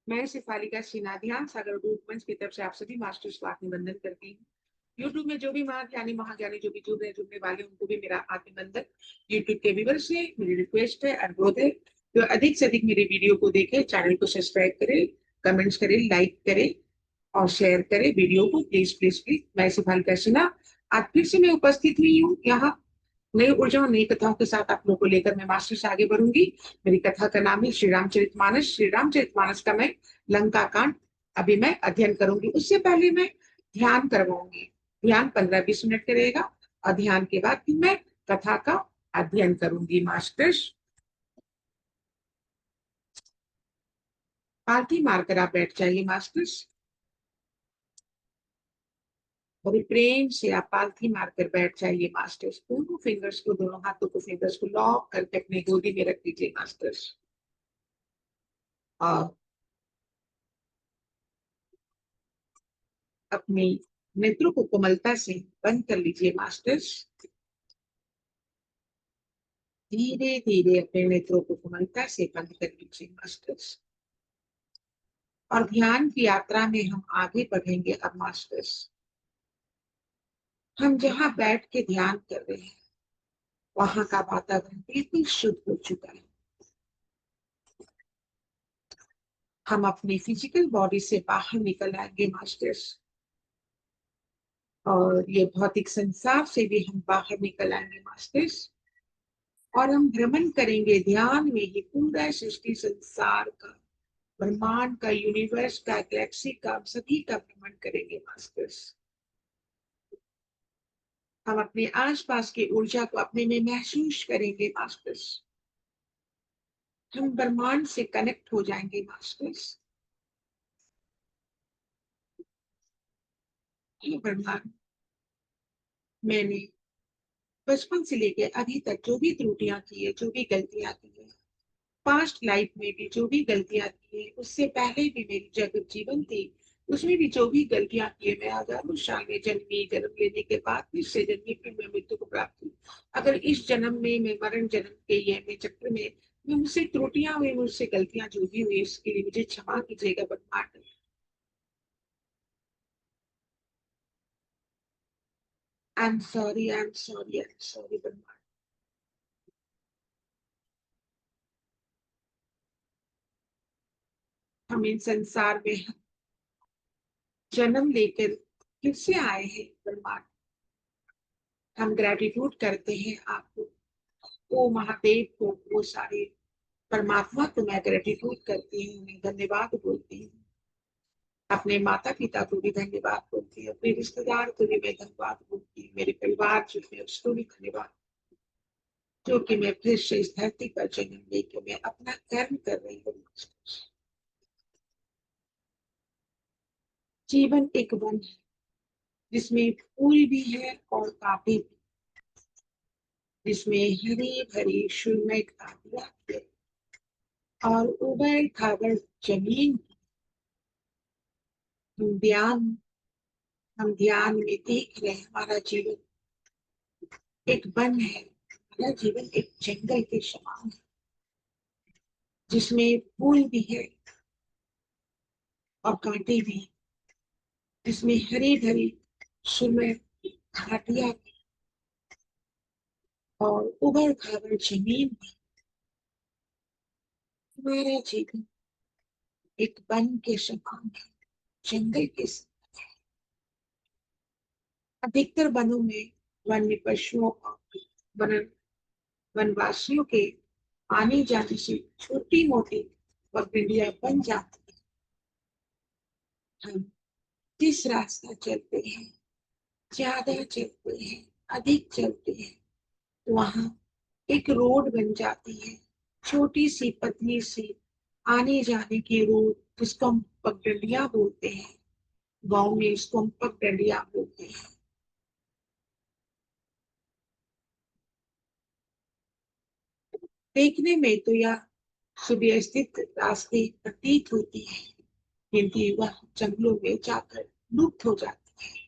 मैं शिफालिका सिन्हा ध्यान सागर ग्रुप मंच की तरफ से आप सभी मास्टर्स को अभिनंदन करती हूँ। यूट्यूब में जो भी महाज्ञानी महाज्ञानी जो भी जुड़ने वाले उनको भी मेरा अभिनंदन। यूट्यूब के व्यूअर्स से मेरी रिक्वेस्ट है, अनुरोध है, तो अधिक से अधिक मेरे वीडियो को देखें, चैनल को सब्सक्राइब करें, कमेंट्स करें, लाइक करें और शेयर करें वीडियो को। Please please please. मैं शिफालिका सिन्हा आज फिर से मैं उपस्थित हुई हूँ यहाँ नई ऊर्जा और नई कथाओं के साथ आप लोगों को लेकर मैं मास्टर से आगे बढ़ूंगी। मेरी कथा का नाम है श्री रामचरितमानस। श्री रामचरितमानस का मैं लंका कांड अभी मैं अध्ययन करूंगी। उससे पहले मैं ध्यान करवाऊंगी। ध्यान 15-20 मिनट का रहेगा और ध्यान के बाद फिर मैं कथा का अध्ययन करूंगी। मास्टर्स पालथी मारकर आप बैठ जाइए। मास्टर्स बड़े प्रेम से आप पालथी मारकर बैठ जाइए। मास्टर्स दोनों फिंगर्स को, दोनों हाथों को, फिंगर्स को लॉक करके अपनी गोदी में रख दीजिए। मास्टर्स और अपने नेत्रों को कोमलता से बंद कर लीजिए। मास्टर्स धीरे धीरे अपने नेत्रों को कोमलता से बंद कर लीजिए। मास्टर्स और ध्यान की यात्रा में हम आगे बढ़ेंगे। अब मास्टर्स हम जहाँ बैठ के ध्यान कर रहे हैं वहां का वातावरण बिल्कुल शुद्ध हो चुका है। हम अपनी फिजिकल बॉडी से बाहर निकल आएंगे। मास्टर्स और ये भौतिक संसार से भी हम बाहर निकल आएंगे। मास्टर्स और हम भ्रमण करेंगे ध्यान में ही पूरा सृष्टि संसार का, ब्रह्मांड का, यूनिवर्स का, गैलेक्सी का, सभी का भ्रमण करेंगे। मास्टर्स हम अपने आसपास की ऊर्जा को अपने में महसूस करेंगे। मास्टर्स हम ब्रह्मांड से कनेक्ट हो जाएंगे। मास्टर्स ये ब्रह्मांड मैंने बचपन से लेकर अभी तक जो भी त्रुटियां की है, जो भी गलतियां की है, पास्ट लाइफ में भी जो भी गलतियां की है, उससे पहले भी मेरी जगत जीवन थी, उसमें भी जो भी गलतियां की है, मैं हजारों साल में जन्मी, जन्म लेने के बाद फिर से जन्मी, फिर मैं मृत्यु को प्राप्त हुई। अगर इस जन्म में मैं मरण जन्म के ये में चक्र में मैं मुझसे त्रुटियां हुई, मुझसे गलतियां जो भी हुई, इसके लिए मुझे क्षमा कीजिएगा। ब्रह्मांड I am sorry, I am sorry, I am sorry. ब्रह्मांड हम इन संसार में जन्म लेकर फिर से आए हैं। ब्रह्मांड हम ग्रेटिट्यूड करते हैं आपको, ओ महादेव को, वो सारे परमात्मा को मैं ग्रेटिट्यूड करती हूँ, उन्हें धन्यवाद बोलती हूँ। अपने माता पिता को भी धन्यवाद बोलती हूँ, अपने रिश्तेदार को भी मैं धन्यवाद बोलती हूँ, मेरे परिवार जो है उसको भी धन्यवाद, जो कि मैं फिर से इस धरती पर जन्म लेकर मैं अपना कर्म कर रही हूँ। जीवन एक वन है जिसमें फूल भी है और कांटे भी, जिसमें हरी भरी सुरमई घाटियां है और उबड़ खाबड़ जमीन। हम ध्यान हम ध्यान में देख रहे हैं हमारा जीवन एक वन है, हमारा जीवन एक जंगल के समान है, जिसमें फूल भी है और कांटे भी, जिसमें हरी भरी सुरमई घाटियां और उबड़ खाबड़ जमीन भी। हमारा जीवन एक वन के समान है, जंगल के समान। अधिकतर वनों में वन्य पशुओं और वन वनवासियों के आने जाने से छोटी मोटी पगडंडियां बन जाती हैं। हम जिस रास्ता चलते हैं, ज्यादा चलते हैं, अधिक चलते हैं, तो वहां एक रोड बन जाती है, छोटी सी पतली सी आने जाने की रोड, जिसको हम पगडंडियां बोलते हैं। गांव में इसको हम पगडंडियां बोलते हैं। देखने में तो यह सुव्यवस्थित रास्ते प्रतीत होती है, किंतु वह जंगलों में जाकर लुप्त हो जाती है।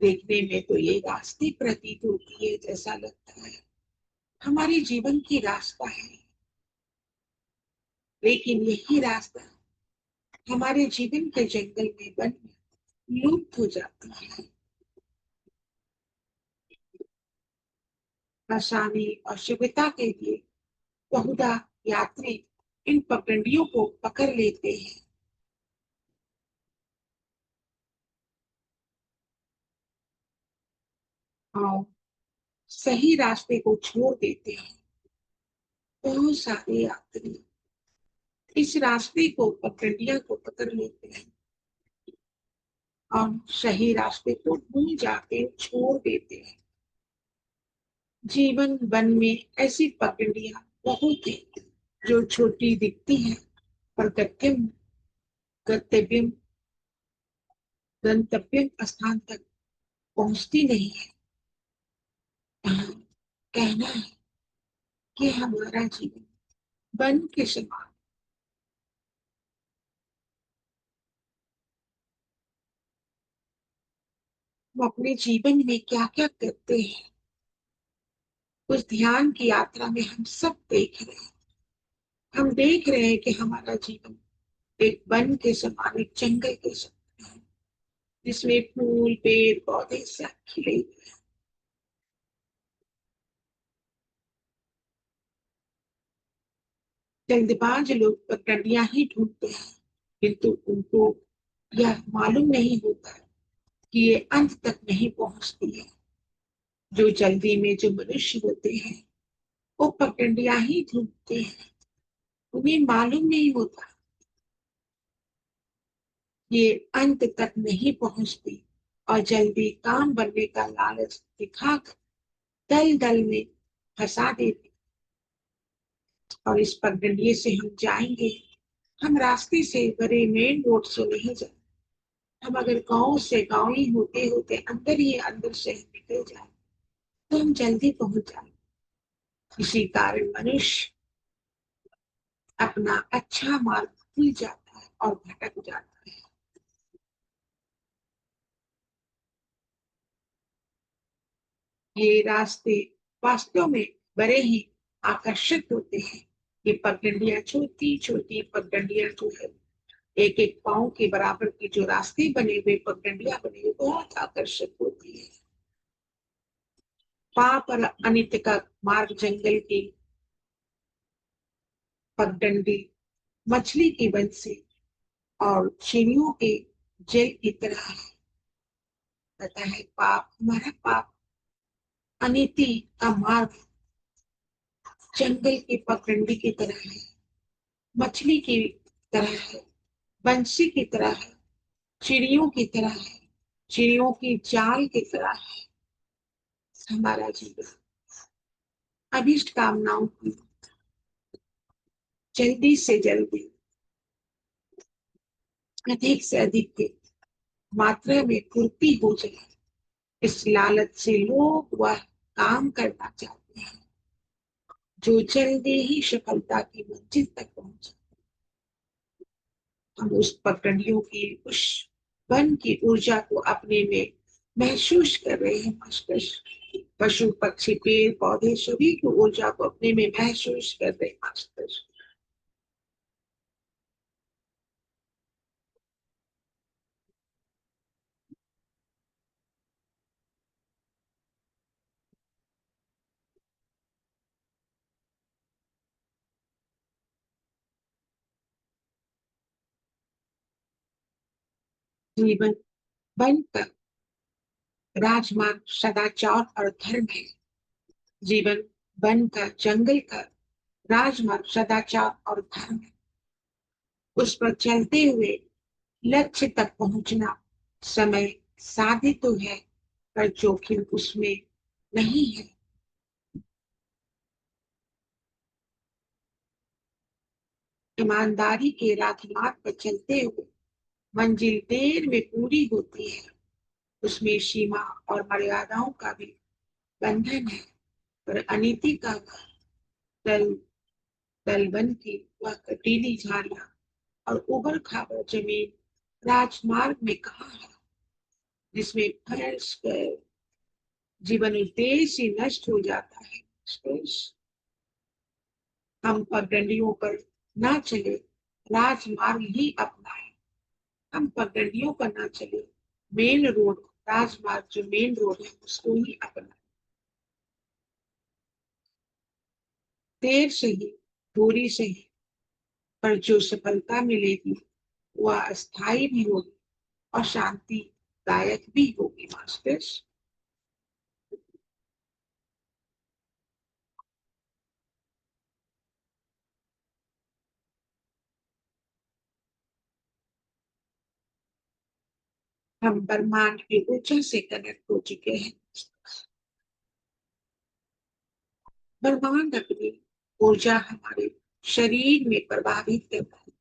देखने में तो ये रास्ते प्रतीत होती है, जैसा लगता है हमारे जीवन की रास्ता है, लेकिन यही रास्ता हमारे जीवन के जंगल में वन लुप्त हो जाती है। आसानी और सुविधा के लिए बहुधा यात्री इन पगडंडियों को पकड़ लेते हैं और सही रास्ते को छोड़ देते हैं। बहुत सारे यात्री इस रास्ते को पगडंडियां को पकड़ लेते हैं और सही रास्ते को भूल जाते छोड़ देते हैं। जीवन वन में ऐसी पगडंडियां बहुत है जो छोटी दिखती है पर गंतव्य गंतव्य स्थान तक पहुंचती नहीं है। यहाँ कहना है कि हमारा जीवन वन के समान। हम अपने जीवन में क्या क्या करते हैं उस ध्यान की यात्रा में हम सब देख रहे हैं। हम देख रहे हैं कि हमारा जीवन एक वन के समान, एक जंगल के समान है जिसमें फूल पेड़ पौधे सब खिले हुए हैं। जल्दबाज लोग पगडंडियां ही ढूंढते हैं किंतु उनको यह मालूम नहीं होता कि ये अंत तक नहीं पहुंचती है। जो जल्दी में जो मनुष्य होते हैं वो पगडंडियां ही ढूंढते हैं। उन्हें मालूम नहीं होता ये अंत तक नहीं पहुंचती और जल्दी काम बनने का लालच दिखाकर दल दल में फंसा देती। और इस पगडंडिये से हम जाएंगे, हम रास्ते से बड़े मेन रोड से नहीं जाए। हम अगर गांव से गांव ही होते होते अंदर से निकल जाए तो हम जल्दी पहुंच जाए। इसी कारण मनुष्य अपना अच्छा मार्ग भूल जाता है और भटक जाता है। ये रास्ते वास्तव में बड़े ही आकर्षक होते हैं। ये पगडंडियां छोटी छोटी पगडंडियां जो है एक एक पाँव के बराबर की जो रास्ते बने हुए पगडंडियां बनी हुई बहुत आकर्षक होती है। पाप और अनित्य का मार्ग जंगल की पगडंडी मछली की बंसी और चिड़ियों के जेल की तरह है। पता है पाप हमारा पाप अनिति का मार्ग जंगल की पगडंडी की तरह है, मछली की तरह है, बंसी की तरह है, चिड़ियों की तरह है, चिड़ियों की जाल की तरह है। हमारा जीवन अभिष्ट कामनाओं की जल्दी से जल्दी अधिक से अधिक की मात्रा में पूर्ति हो जाए, इस लालच से लोग वह काम करना चाहते हैं जो जल्दी ही सफलता की मंजिल तक पहुंचे। हम उस पगडंडियों की उस वन की ऊर्जा को अपने में महसूस कर रहे हैं। मास्टर पशु पक्षी पेड़ पौधे सभी की ऊर्जा को अपने में महसूस कर रहे हैं। मास्टर जीवन वन का राजमार्ग सदाचार और धर्म है। जीवन वन का जंगल का राजमार्ग सदाचार और धर्म है। उस पर चलते हुए लक्ष्य तक पहुंचना समय साध्य तो है पर जोखिम उसमें नहीं है। ईमानदारी के राजमार्ग पर चलते हुए मंजिल देर में पूरी होती है। उसमें सीमा और मर्यादाओं का भी बंधन है पर अनीति का तल तलबन की वह कटीली झाड़ियां और उबड़ खाबड़ जमीन राजमार्ग में कहाँ है जिसमें फंस कर जीवन उद्देश्य ही नष्ट हो जाता है। हम पगडंडियों पर ना चले, राजमार्ग ही अपनाए। हम पगडंडियों पर ना चले, मेन रोड, राजमार्ग जो मेन रोड है उसको ही अपना। देर सही, दूरी सही, पर जो सफलता मिलेगी वह अस्थायी भी होगी और शांतिदायक भी होगी मास्टर्स। हम ब्रह्मांड की ऊर्जा से कनेक्ट हो चुके हैं। ब्रह्मांड अपनी ऊर्जा हमारे शरीर में प्रभावित करता है,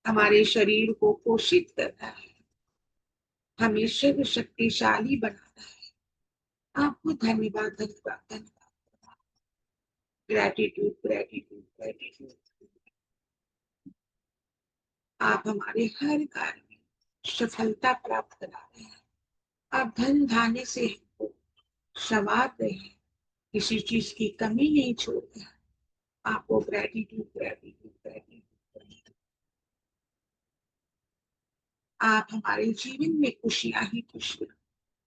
हमारे शरीर को पोषित करता है, हमें सर्व शक्तिशाली बनाता है। आपको धन्यवाद, धन्यवाद, धन्यवाद। Gratitude, gratitude, gratitude. आप हमारे हर कार्य में सफलता प्राप्त करा रहे हैं। आप धन धान्य से हमको संवार रहे हैं, किसी चीज की कमी नहीं छोड़ रहे हैं। आपको ग्रेटिट्यूड, ग्रेटिट्यूड, ग्रेटिट्यूड। आप हमारे जीवन में खुशियां ही खुशियां,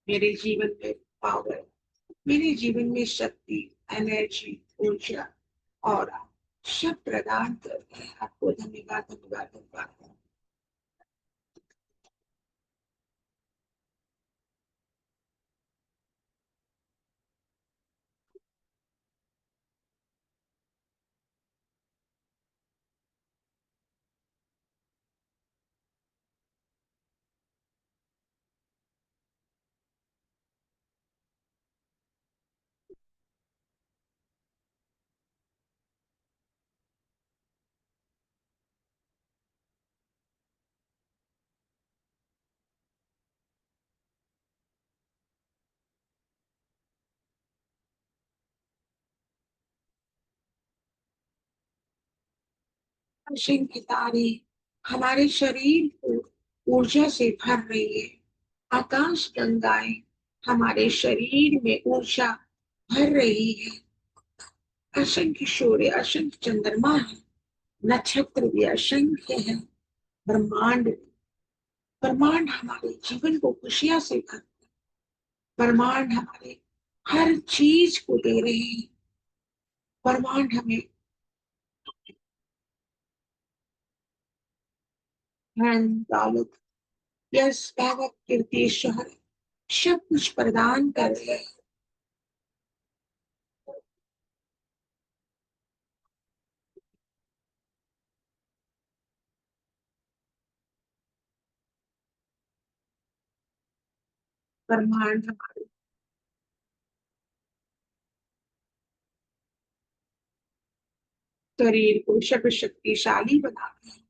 मेरे जीवन में पावर, मेरे जीवन में शक्ति, एनर्जी, ऊर्जा और सब प्रदान करते हैं। आपको धन्यवाद, धन्यवाद, धन्यवाद। शिव की तारे हमारे शरीर को ऊर्जा से भर रही है। आकाश गंगाएं हमारे शरीर में ऊर्जा भर रही है। असंख्य सूर्य, असंख्य चंद्रमा है, नक्षत्र भी असंख्य है। ब्रह्मांड, ब्रह्मांड हमारे जीवन को खुशियां से भर, ब्रह्मांड हमारे हर चीज को दे रहे हैं। ब्रह्मांड हमें धन, दौलत, यश, वैभव, कीर्ति, शोहरत सब कुछ प्रदान कर रहे हैं। ब्रह्मांड हमारे शरीर को शक्तिशाली बनाते हैं।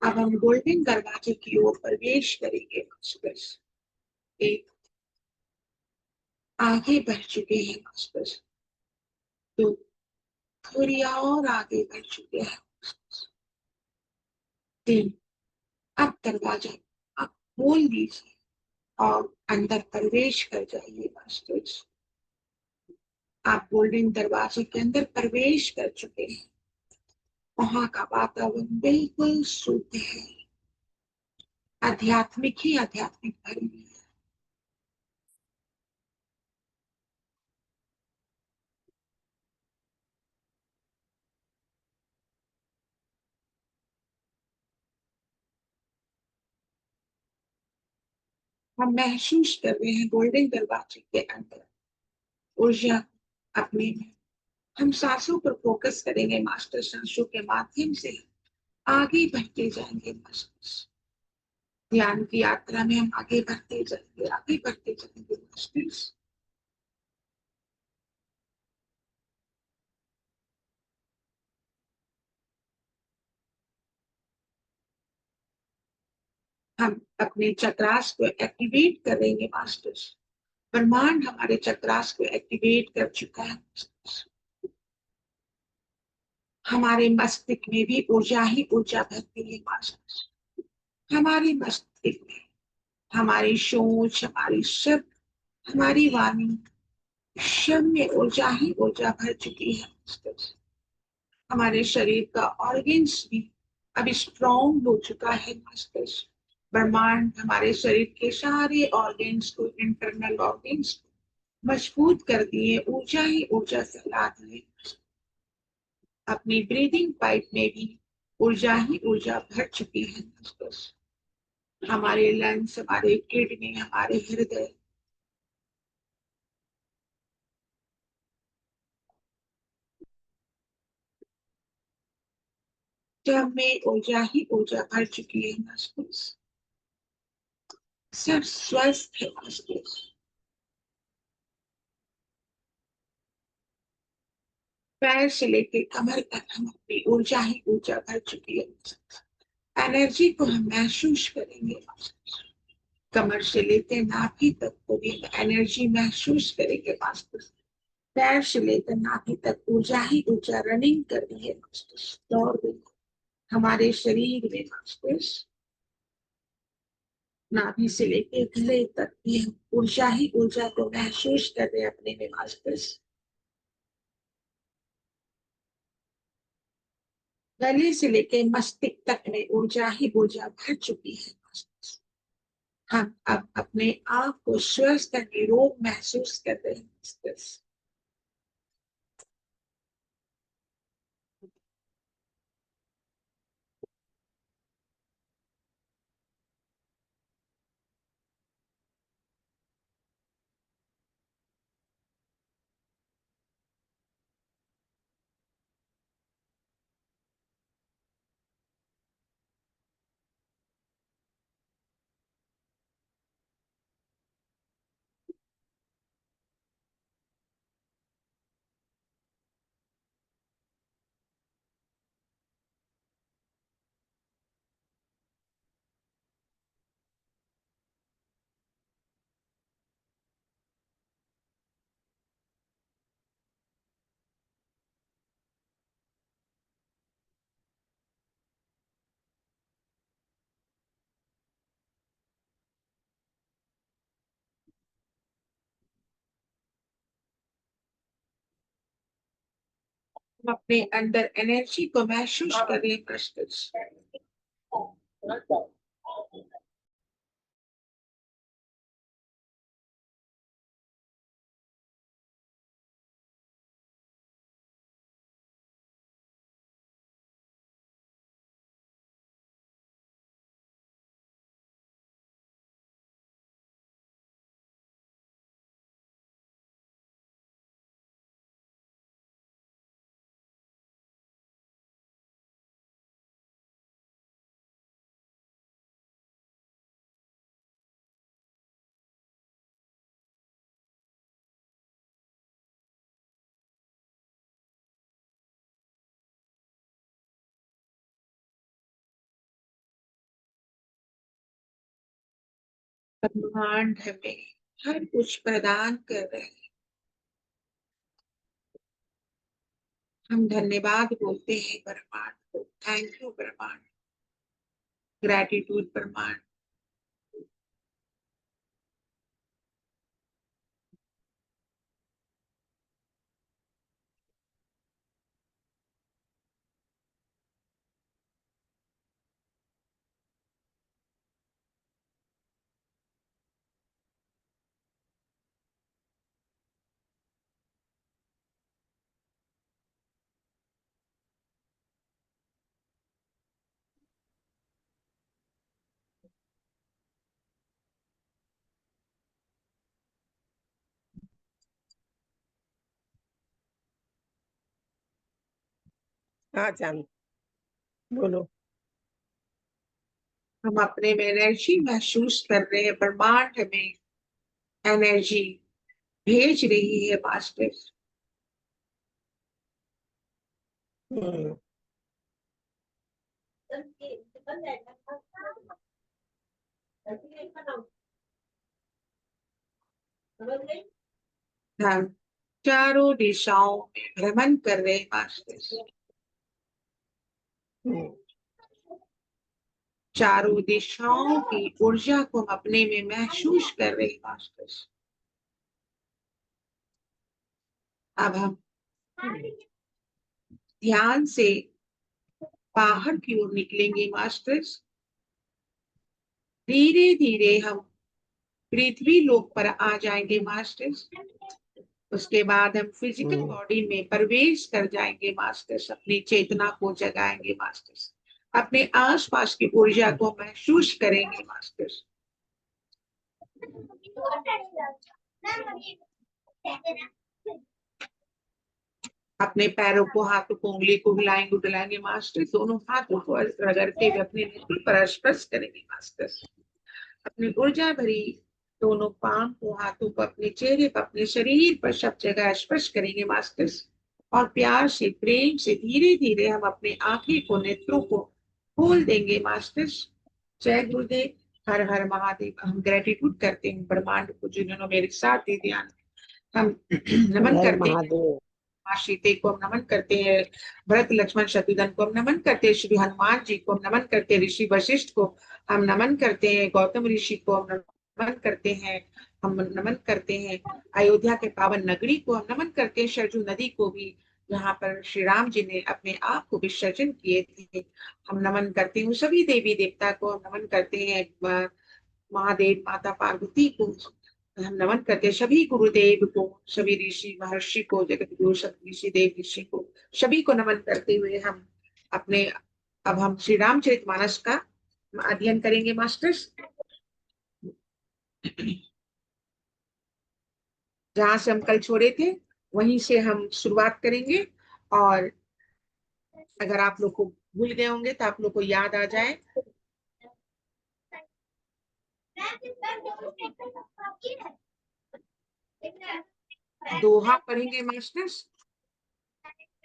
अब हम गोल्डन दरवाजे की ओर प्रवेश करेंगे मास्टर्स। एक आगे बढ़ चुके हैं मास्टर्स, तो थोड़ी और आगे बढ़ चुके हैं। तीन, अब दरवाजा आप खोल दीजिए और अंदर प्रवेश कर जाइए मास्टर्स। आप गोल्डन दरवाजे के अंदर प्रवेश कर चुके हैं। वहां का वातावरण बिल्कुल शुद्ध है, आध्यात्मिक ही आध्यात्मिक भरी हुई है। हम महसूस कर रहे हैं गोल्डन दरवाजे के अंदर ऊर्जा अपने में। हम सांसों पर फोकस करेंगे मास्टर, सांसों के माध्यम से आगे बढ़ते जाएंगे मास्टर्स। ध्यान की यात्रा में हम आगे बढ़ते जाएंगे, आगे बढ़ते जाएंगे मास्टर्स। हम अपने चक्रास को एक्टिवेट करेंगे मास्टर्स। ब्रह्मांड हमारे चक्रास को एक्टिवेट कर चुका है। हमारे मस्तिष्क में भी ऊर्जा ही ऊर्जा भरती है मास्टर्स। हमारे मस्तिष्क में हमारी सोच, हमारी शब्द, हमारी वाणी, सब में ऊर्जा ही ऊर्जा भर चुकी है मास्टर्स। हमारे शरीर का ऑर्गन्स भी अब स्ट्रॉन्ग हो चुका है मस्तिष्क। ब्रह्मांड हमारे शरीर के सारे ऑर्गन्स को, इंटरनल ऑर्गन्स को मजबूत कर दिए, ऊर्जा ही ऊर्जा फैला दिए। अपनी ब्रीदिंग पाइप में भी ऊर्जा ही ऊर्जा भर चुकी है मस्तिष्क। हमारे लंग्स, हमारे किडनी, हमारे हृदय, जब में ऊर्जा ही ऊर्जा भर चुकी है मस्तिष्क। सब स्वस्थ है मस्तिष्क। पैर से लेकर कमर तक हम अपनी ऊर्जा ही ऊर्जा भर चुकी है। एनर्जी को हम महसूस करेंगे। कमर से लेकर नाभि तक को भी एनर्जी महसूस करेंगे मस्तिष्क। पैर से लेकर नाभि तक ऊर्जा ही ऊर्जा रनिंग कर रही है मस्तिष्क, दौड़ रही है हमारे शरीर में मस्तिष्क। नाभि से लेकर गले तक भी हम ऊर्जा ही ऊर्जा को महसूस कर रहे हैं अपने में मस्तिष्क। गले से लेकर मस्तिष्क तक में ऊर्जा ही ऊर्जा भर चुकी है मस्तिष्क। हम अब अपने आप को स्वस्थ और निरोग महसूस कर रहे हैं मस्तिष्क। हम अपने अंदर एनर्जी को महसूस कर रहे हैं मस्तिष्क। ब्रह्मांड हमें हर कुछ प्रदान कर रहे हैं। हम धन्यवाद बोलते हैं ब्रह्मांड को। थैंक यू ब्रह्मांड, ग्रेटिट्यूड ब्रह्मांड। हाँ जान, बोलो। हम अपने में एनर्जी महसूस कर रहे हैं। ब्रह्मांड हमें एनर्जी भेज रही है मास्टर। हम्म, हम चारों दिशाओं में भ्रमण कर रहे हैं मास्टर। हम्म, चारों दिशाओं की ऊर्जा को हम अपने में महसूस कर रहे हैं मास्टर। अब हम ध्यान से बाहर की ओर निकलेंगे मास्टर्स। धीरे धीरे हम पृथ्वी लोक पर आ जाएंगे मास्टर्स। उसके बाद हम फिजिकल बॉडी में प्रवेश कर जाएंगे मास्टर्स, अपनी चेतना को जगाएंगे मास्टर्स, अपने आसपास की ऊर्जा को महसूस करेंगे मास्टर्स। अपने पैरों को, हाथों को, उंगली को हिलाएंगे डुलाएंगे मास्टर। दोनों हाथों को रगड़ते हुए अपने नेत्र पर स्पर्श करेंगे मास्टर। अपनी ऊर्जा भरी दोनों पांव को, हाथों को अपने चेहरे पर, अपने शरीर पर सब जगह स्पर्श करेंगे मास्टर्स। और प्यार से, प्रेम से धीरे धीरे हम अपने आंखें को, नेत्रों को खोल देंगे मास्टर्स। जय गुरुदेव, हर हर महादेव। हम ग्रेटिट्यूड करते हैं ब्रह्मांड को जिन्होंने मेरे साथ दे दिया। हम नमन जय करते हैं महादेव। माँ सीते को, हम नमन करते हैं भरत लक्ष्मण शत्रुघ्न को, हम नमन करते हैं श्री हनुमान जी को, हम नमन करते हैं ऋषि वशिष्ठ को, हम नमन करते हैं गौतम ऋषि को, हम नमन करते हैं, हम नमन करते हैं अयोध्या के पावन नगरी को, हम नमन करते हैं सरजू नदी को भी, जहाँ पर श्री राम जी ने अपने आप को विसर्जन किए थे। हम नमन करते हैं सभी देवी देवता को, हम नमन करते हैं महादेव माता पार्वती को, हम नमन करते हैं सभी गुरुदेव को, सभी ऋषि महर्षि को, जगत गुरु सब ऋषि देव ऋषि को, सभी को नमन करते हुए हम अपने, अब हम श्री रामचरितमानस का अध्ययन करेंगे मास्टर्स। जहां से हम कल छोड़े थे वहीं से हम शुरुआत करेंगे। और अगर आप लोग को भूल गए होंगे तो आप लोग को याद आ जाए। दोहा पढ़ेंगे मास्टर्स।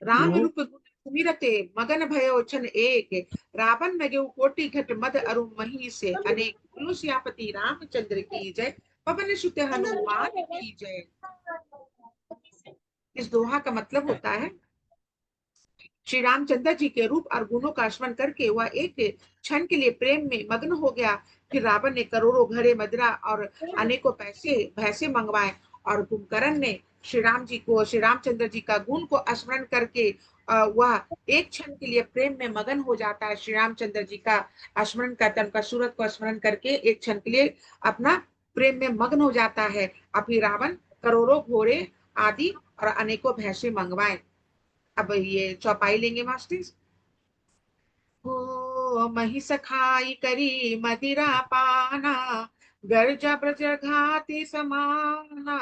राम हम्म, रूप सुमिरते मगन भयो छन एक, रावण नगेउ कोटि घट मद अरु मही से अनेक। बोलो सियापति रामचंद्र की जय, पवन सुत हनुमान की जय। इस दोहा का मतलब होता है, श्री रामचंद्र जी के रूप और गुणों का स्मरण करके वह एक क्षण के लिए प्रेम में मग्न हो गया। फिर रावण ने करोड़ों घड़े मदिरा और अनेकों पैसे भैंसे मंगवाए, और कुंभकर्ण ने श्री राम जी को, श्री रामचंद्र जी का गुण को स्मरण करके वह एक क्षण के लिए प्रेम में मगन हो जाता है। श्री रामचंद्र जी का स्मरण करता है, उनका सूरत को स्मरण करके एक क्षण के लिए अपना प्रेम में मग्न हो जाता है। अब फिर रावण करोड़ों घोड़े आदि और अनेकों भैंसे मंगवाए। अब ये चौपाई लेंगे मास्टर्स। हो महिष खाई करी मदिरा पाना, गर्जा ब्रज घाति समाना।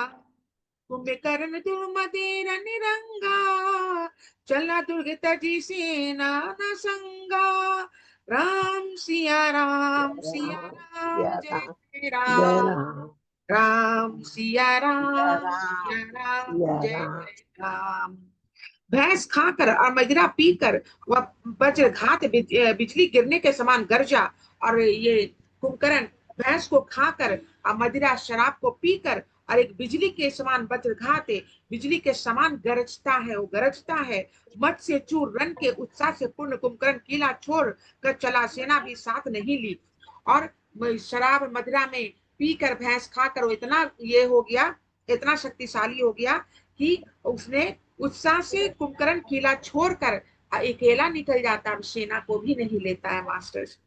कुंभकर्ण दुर्मदेर निरंगा, चला दुर्ग तजी सेना न संगा। राम सिया राम सिया राम राम, सिया जय राम। जय जय राम। राम राम सिया सिया राम सिया राम राम, सिया जय राम। जय राम। भैंस खाकर और मदिरा पीकर वह वज्रघात बिजली गिरने के समान गरजा। और ये कुंभकर्ण भैंस को खाकर और मदिरा शराब को पीकर और एक बिजली के समान वज्रघात बिजली के समान गरजता है, वो गरजता है। मत से चूर रन के उत्साह से पूर्ण कुंभकर्ण किला छोड़ कर चला, सेना भी साथ नहीं ली। और शराब मदिरा में पीकर भैंस खाकर वो इतना ये हो गया, इतना शक्तिशाली हो गया कि उसने उत्साह से कुंभकर्ण किला छोड़कर अकेला निकल जाता है, सेना को भी नहीं लेता है मास्टर्स।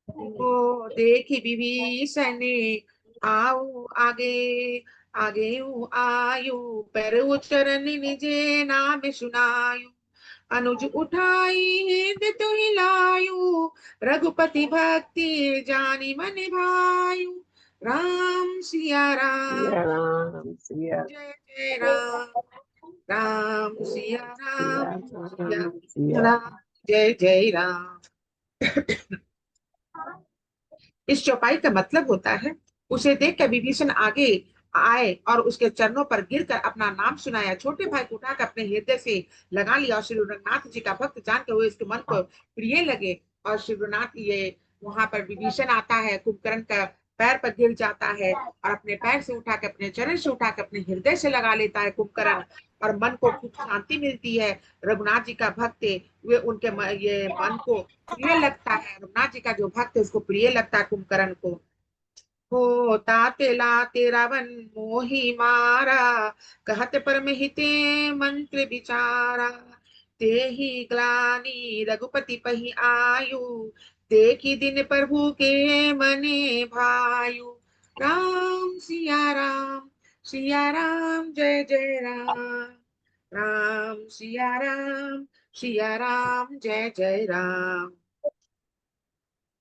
ओ देखी विभीषण आओ आगे, आगे आयु पर उचरण निजे नाम सुनायु। अनुज उठाई हित तो हिलायु, रघुपति भक्ति जानी मन भायु। राम सिया राम, सिया राम सिया जय जय राम। राम सिया राम, सिया सिया राम सिया राम, जय जय राम। इस चौपाई का मतलब होता है, उसे देखकर विभीषण आगे आए और उसके चरणों पर गिरकर अपना नाम सुनाया। छोटे भाई को उठाकर अपने हृदय से लगा लिया और श्री रघुनाथ जी का भक्त जानकर हुए उसके मन को प्रिय लगे। और श्री रघुनाथ ये वहां पर विभीषण आता है, कुंभकर्ण का पैर पर गिर जाता है और अपने पैर से उठा के, अपने चरण से उठा के अपने हृदय से लगा लेता है कुंभकर्ण। और मन को खूब शांति मिलती है। रघुनाथ जी का भक्त वे उनके ये मन को प्रिय लगता है। रघुनाथ जी का जो भक्त है उसको प्रिय लगता है कुंभकर्ण को। हो ताते लाते रावण मोहि मारा, कहत परम हिते मंत्र विचारा। तेहि ग्लानि रघुपति पहि आयु, देखी दिन प्रभु के मने भायु। राम सिया राम जय जय राम। राम सिया राम जय जय राम।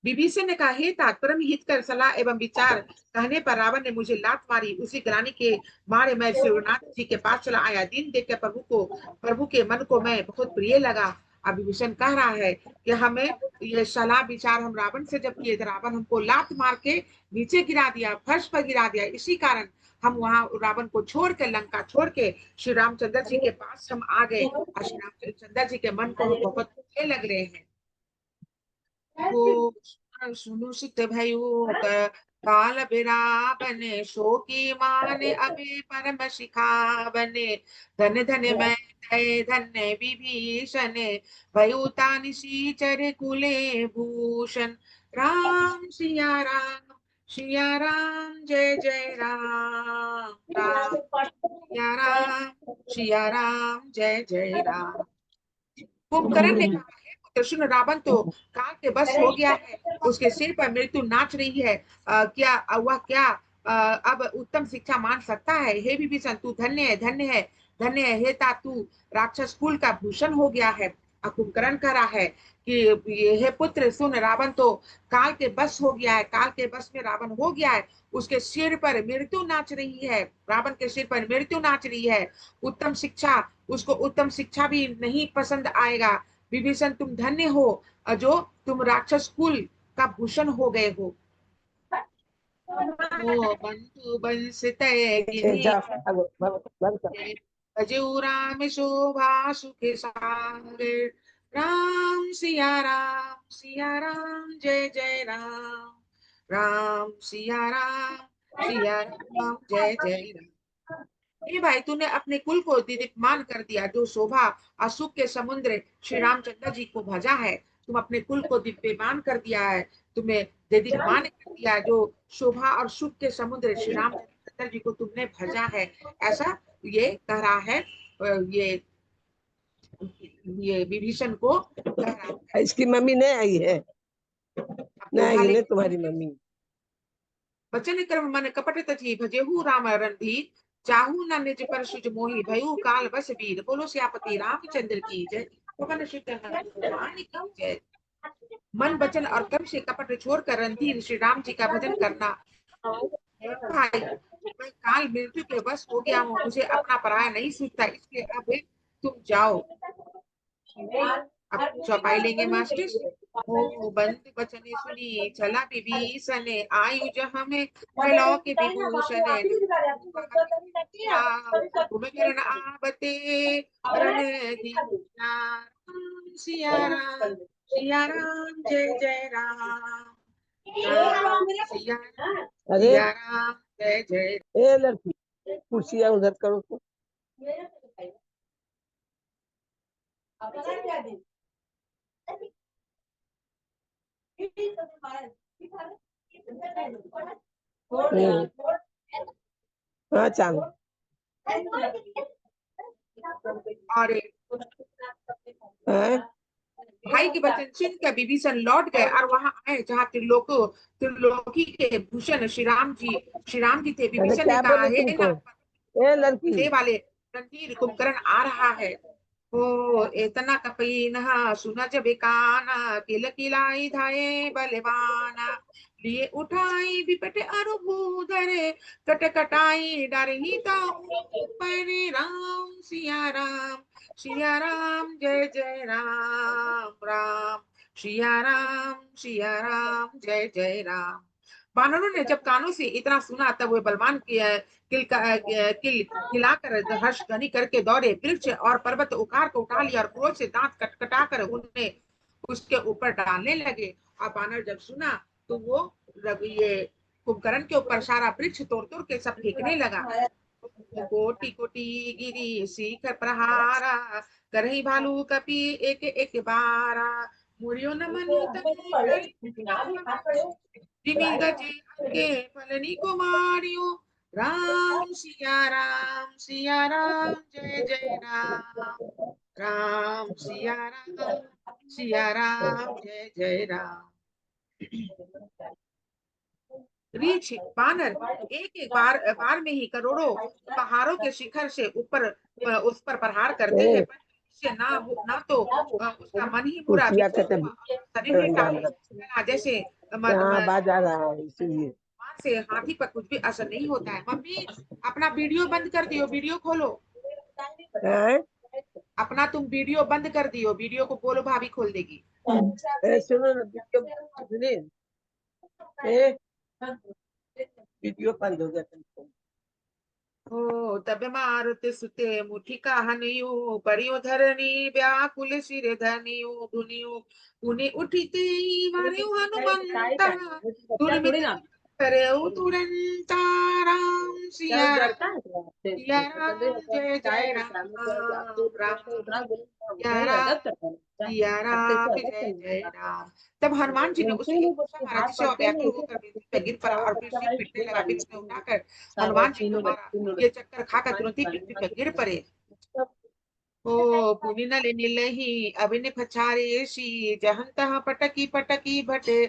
विभीषण ने कहा, हे तात, परम हित कर सलाह एवं विचार कहने पर रावण ने मुझे लात मारी। उसी ग्लानि के मारे मैं शिवनाथ जी के पास चला आया। दिन देख के प्रभु के मन को मैं बहुत प्रिय लगा। अब विभीषण कह रहा है कि हमें ये सलाह विचार हम रावण से जब किए थे, रावण हमको लात मार के नीचे गिरा दिया, फर्श पर गिरा दिया। इसी कारण हम वहां रावण को छोड़ के, लंका छोड़ के श्री रामचंद्र जी के पास हम आ गए। और श्री रामचंद्र जी के मन को हम बहुत प्रिय लग रहे हैं। को सुनुषित भयो काल बिराबन, शो की माने अबे परम शिखावने। धन धन मैं धय धन्य विभीषण, भयो तानि सीचर कुले भूषण। राम सिया राम जय जय राम। राम सिया राम जय जय राम। कुंभकर्ण ने कहा, हे पुत्र सुन, रावण तो काल के बस हो गया है, उसके सिर पर मृत्यु नाच रही है। क्या वह क्या अब उत्तम शिक्षा मान सकता है? हे विभीषण, तू धन्य है, धन्य है, धन्य है। हे ता, तू राक्षस कुल का भूषण हो गया है। कुंभकर्ण कह रहा है कि ये, हे पुत्र सुन, रावण तो काल के बस हो गया है, काल के बस में रावण हो गया है। उसके सिर पर मृत्यु नाच रही है, रावण के सिर पर मृत्यु नाच रही है। उत्तम शिक्षा, उसको उत्तम शिक्षा भी नहीं पसंद आएगा। विभीषण, तुम धन्य हो जो तुम राक्षस कुल का भूषण हो गए हो। ओ बंधु बंस तय गिरी, जा बंद कर। भजऊ राम शोभा सुख सागर। सिया राम जय जय राम। राम सिया राम जय जय राम। ए भाई, तूने अपने कुल को दीदीप्यमान कर दिया, जो शोभा और सुख के समुद्र श्री रामचंद्र जी को भजा है। तुम अपने कुल को दीप्यमान कर दिया है, तुम्हें दीदीप्यमान कर दिया, जो शोभा और सुख के समुद्र श्री रामचंद्र जी को तुमने भजा है। ऐसा ये कह रहा है, ये विभीषण को कह रहा है। इसकी मम्मी नहीं आई है, अब नहीं दोहा आई ले, नहीं तुम्हारी मम्मी। बचन कर्म मन कपट तजी, भजेहू राम रणधीर। चाहू न निज पर सुज मोहि, भयउ काल बस वीर। बोलो सियापति रामचंद्र की जय, पवन सुत हनुमान की जय। मन वचन और कर्म से कपट छोड़कर रणधीर श्री राम जी का भजन करना। भाई, मैं काल मृत्यु के वश हो गया हूँ, मुझे अपना पराया नहीं सूझता, इसलिए अब तुम जाओ। अब चौपाई लेंगे मास्टर। ओ बंधु बचन सुनी, चला विभीषण, आयु जहाँ में त्रैलोक के विभूषण। कुंभकर्ण आवते रणधीरा, सिया राम जय जय राम। राम अरे सिया राम जय जय। ए लड़की, कुर्सियां उधर करो तो। हम्म, हाँ चांद। और हाँ? भाई के वचन सुनकर विभीषण लौट गए और वहां आए जहाँ त्रिलोकी के भूषण श्री राम जी थे। अरे विभीषण ने क्या कहा, बोले हे तुमको? नाथ, ए लड़की, दे वाले रणधीर कुंभकर्ण आ रहा है। ओ एतना कपीनहा सुन जब काना, किल किलाई धाये बलवाना। लिए उठाई विपट अरु भूधर, कट कटाई डरहि ताहू पर। सिया राम जय जय राम। राम सिया राम जय जय राम। वानरों ने जब कानों से इतना सुना, तब वे बलवान खिलाकर हर्ष ध्वनि करके दौड़े। वृक्ष और पर्वत उखाड़ को उठा लिया और क्रोध से दांत कटकटाकर उन्हें उसके ऊपर डालने लगे। और बानर जब सुना तो वो ये कुंभकर्ण के ऊपर सारा वृक्ष तोड़ तोड़ के सब फेंकने लगा। कोटि कोटि गिरी शिखर प्रहारा, करही भालू कपि एक एक बारा। मुरियो न मनु तनु जिमि गजे अंगे फलनी को मारियो। राम सिया राम जय जय राम। राम सिया राम जय जय राम। रीछ बानर एक एक बार में ही करोड़ों पहाड़ों के शिखर से ऊपर उस पर प्रहार करते हैं, पर इससे ना तो उसका मन ही बुरा कुर्सियाँ विचलित कहते हुआ, शरीर ही अंजाम रखते हैं। जैसे यहाँ आवाज आ रहा है इसीलिए। मार से हाथी पर कुछ भी असर नहीं होता है। मम्मी अपना वीडियो बंद कर दियो, वीडियो खोलो, हैं? अपना तुम वीडियो बंद कर दियो, वीडियो को बोलो भाभी खोल देगी। सुनो ना वीडियो ए, वीडियो बंद हो गया तुमको। ओ तब मारुत सुते मुठी कहानियों परियो धरनी व्याकुल सिर धनियो दुनियो पुनि उठिते मारियो हनुमंता दुर्मित करे तुरंता राम सिया राम जय जय राम राम सिया राम सिया राम जय जय राम। तब हनुमान जी ने उसे गुस्सा मारा जिसे वह व्याकुल होकर पृथ्वी पर गिर पड़ा और फिर सिर पीटने लगा। फिर उसने उठाकर हनुमान जी को मारा, ये चक्कर खाकर तुरंत ही पृथ्वी पर गिर पड़े। ओ पुनि नले निलहि अभिन पछारे सी जहन तहाँ पटकी पटकी भटे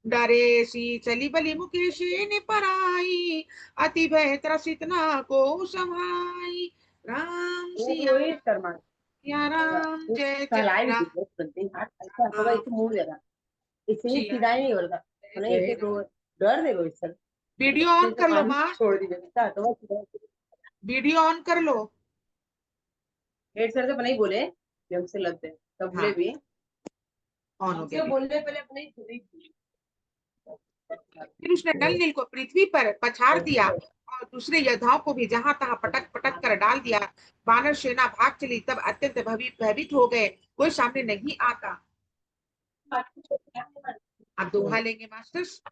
डरे सी चली बलि मुकेश ने पराई अति भय त्रसित ना को समाई राम सिया राम जय जय राम सिया जय राम। वीडियो ऑन कर लो माँ, वीडियो ऑन कर लो। हेड सर से नहीं बोले हमसे लगते हैं तब बोले हाँ भी ऑन हो गया। बोलने पहले अपने फिर उसने नल नील को पृथ्वी पर पछाड़ दिया और दूसरे योद्धाओं को भी जहां तहां पटक पटक कर डाल दिया। वानर सेना भाग चली, तब अत्यंत भयभीत हो गए, कोई सामने नहीं आता। अब दोहा लेंगे मास्टर्स।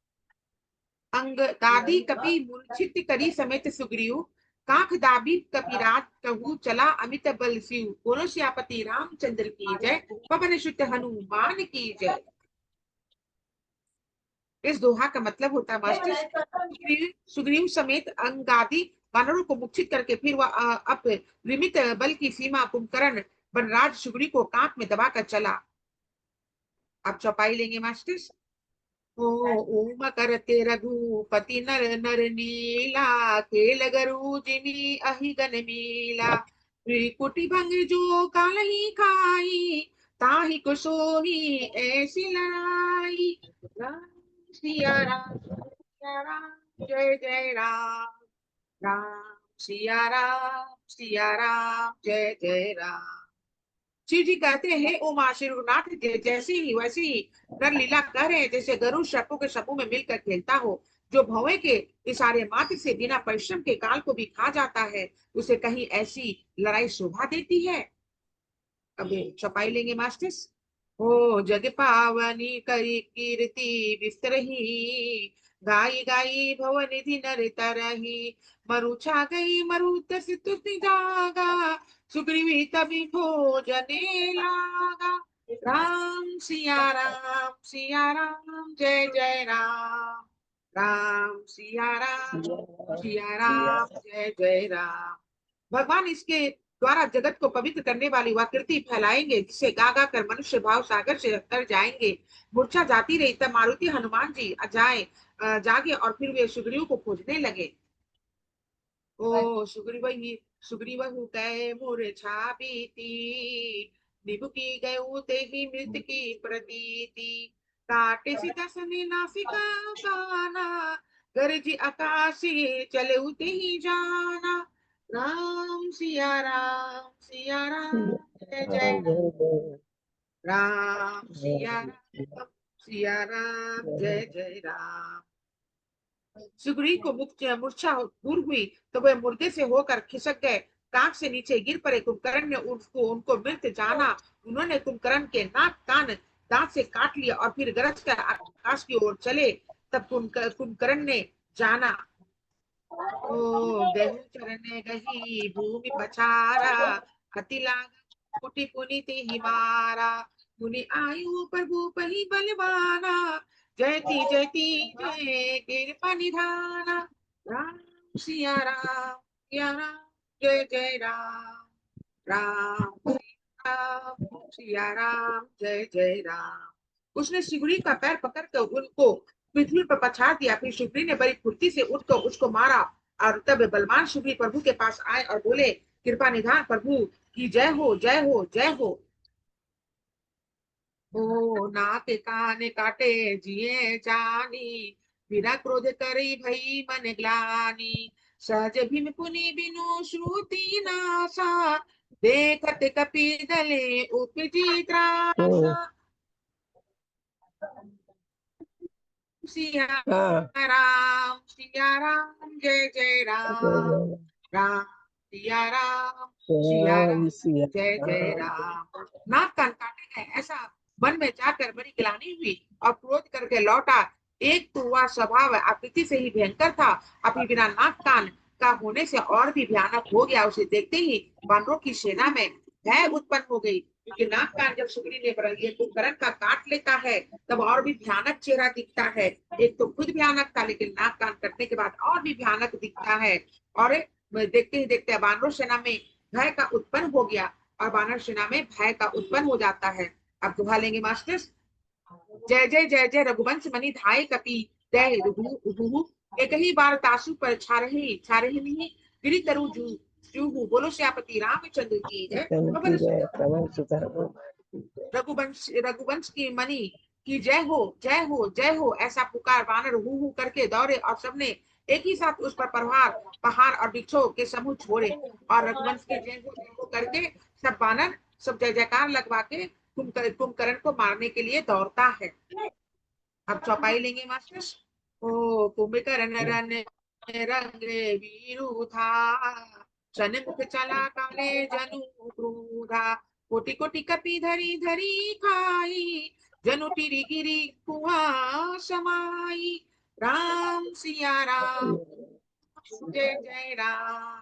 अंग दादी कपि मूर्छित करी समेत सुग्रीव काख दाबी कपिराज कहू चला अमित बल सिउ बोलो सियापति रामचंद्र की जय पवन सुत हनुमान की जय। इस दोहा का मतलब होता है मास्टर सुग्रीव समेत अंगादि वानरों को मूर्छित करके फिर वह अपरिमित बल की सीमा कुंभकर्ण वनराज सुग्रीव को कांख में दबाकर चला। अब चौपाई लेंगे मास्टर्स। ओम करते रघुपति नर नर नीला खेल गरु जिमी अहि गन मीला त्रिकुटी भंग जो कालही खाई ताहि को सोही ऐसी लड़ाई राम सिया राम जय जय राम राम सिया राम जय जय राम। शिव जी कहते हैं ओ मां श्री रघुनाथ जैसे ही वैसे ही नर लीला कर रहे हैं, जैसे गरुड़ सर्पों के समूह में मिलकर खेलता हो, जो भौवे के इशारे मात्र से बिना परिश्रम के काल को भी खा जाता है, उसे कहीं ऐसी लड़ाई शोभा देती है। अब चौपाई लेंगे मास्टर्स। ओ जग पावनी करी कीर्ति विस्तरही गाई गाई भव निधि नर तरही मरु छा गई मरुत स्तुति जागा सुग्रीवी तभी भोजने लागा राम सिया राम जय जय राम राम सिया राम जय जय राम। भगवान इसके द्वारा जगत को पवित्र करने वाली वह कीर्ति फैलाएंगे, जिसे गा गा कर मनुष्य भाव सागर से तर जाएंगे। मूर्छा जाती रही, तब मारुति हनुमान जी जागे और फिर वे सुग्रीव को खोजने लगे। ओ सुग्रीव कै मूर्छा बीती निभुकी गयो तेहि मृत की प्रतीति काटे सीता सने नासिका काना गरज आकाशी चले ही जाना राम सिया राम जय जय राम सिया राम जय जय राम। सुग्रीव को मूर्छा दूर हुई तो वह मुर्दे से होकर खिसक गए, कांख से नीचे गिर पड़े। कुंभकर्ण ने उनको मृत जाना। उन्होंने कुंभकर्ण के नाक कान दांत से काट लिया और फिर गरज कर आकाश की ओर चले। तब कुंभकर्ण ने जाना ओ गहु चरण गही भूमि पछारा अति लाग कुटि पुनित ही मारा मुनि आयु प्रभु पही बलवाना जयति जयति जय कृपा निधाना राम सिया राम जय जय राम राम सिया राम जय जय राम। उसने सिगड़ी का पैर पकड़कर उनको पृथ्वी पर पछाड़ दिया। फिर सुग्री ने बड़ी फुर्ती से उठकर उसको मारा। और तब बलवान सुग्री प्रभु के पास आए और बोले, कृपा निधान प्रभु की जय हो, जय हो, जय हो। ओ नाक कान काटे जिए जानी, बिना क्रोध करी भई मन ग्लानि। सहज भीम पुनि बिनु श्रुति नासा, देखत कपि दले उपजी त्रासा। सिया हाँ सिया राम जय जय राम। राम सिया राम राम सिया जय जय राम। राम। नाक कान काटे गए, ऐसा मन में जाकर बड़ी ग्लानि हुई और क्रोध करके लौटा। एक तो वह स्वभाव आकृति से ही भयंकर था, अभी बिना नाक कान का होने से और भी भयानक हो गया। उसे देखते ही वानरों की सेना में भय उत्पन्न हो गई, क्योंकि नाक कान जब सुग्री ने ये कुंभकर्ण का काट लेता है तब और भी भयानक चेहरा दिखता है। एक तो खुद भयानक था, लेकिन नाक कान कटने के बाद और भी भयानक दिखता है। और देखते ही देखते वानर सेना में भय का उत्पन्न हो गया, और वानर सेना में भय का उत्पन्न हो जाता है। अब दोहा लेंगे मास्टर। जय जय जय जय रघुवंश मणि धाय कपि, जय रुहु एक ही बार तासु पर छा रही नहीं, गिरि तरु जू जूहू। बोलो श्यापति रामचंद्र की जय। तन की जय, पवन सुत हनुमान। रघुवंश की मणि की जय हो, जय हो, जय हो। ऐसा पुकार वानर हु हु करके दौड़े और सबने एक ही साथ उस पर प्रहार पहाड़ और वृक्षों के समूह छोड़े। और रघुवंश के जय हो करके सब वानर सब जय जयकार लगवा के कुंभकर्ण को मारने के लिए दौड़ता है। अब चौपाई लेंगे मास्टर। ओ कुंभकर्ण रन रंगे वीरू था, सन्मुख चला काले जनु क्रूरा। कोटि कोटि कपि धरी धरी खाई, जनु टिरी गिरी कुआं समाई। राम सिया राम जय जय राम।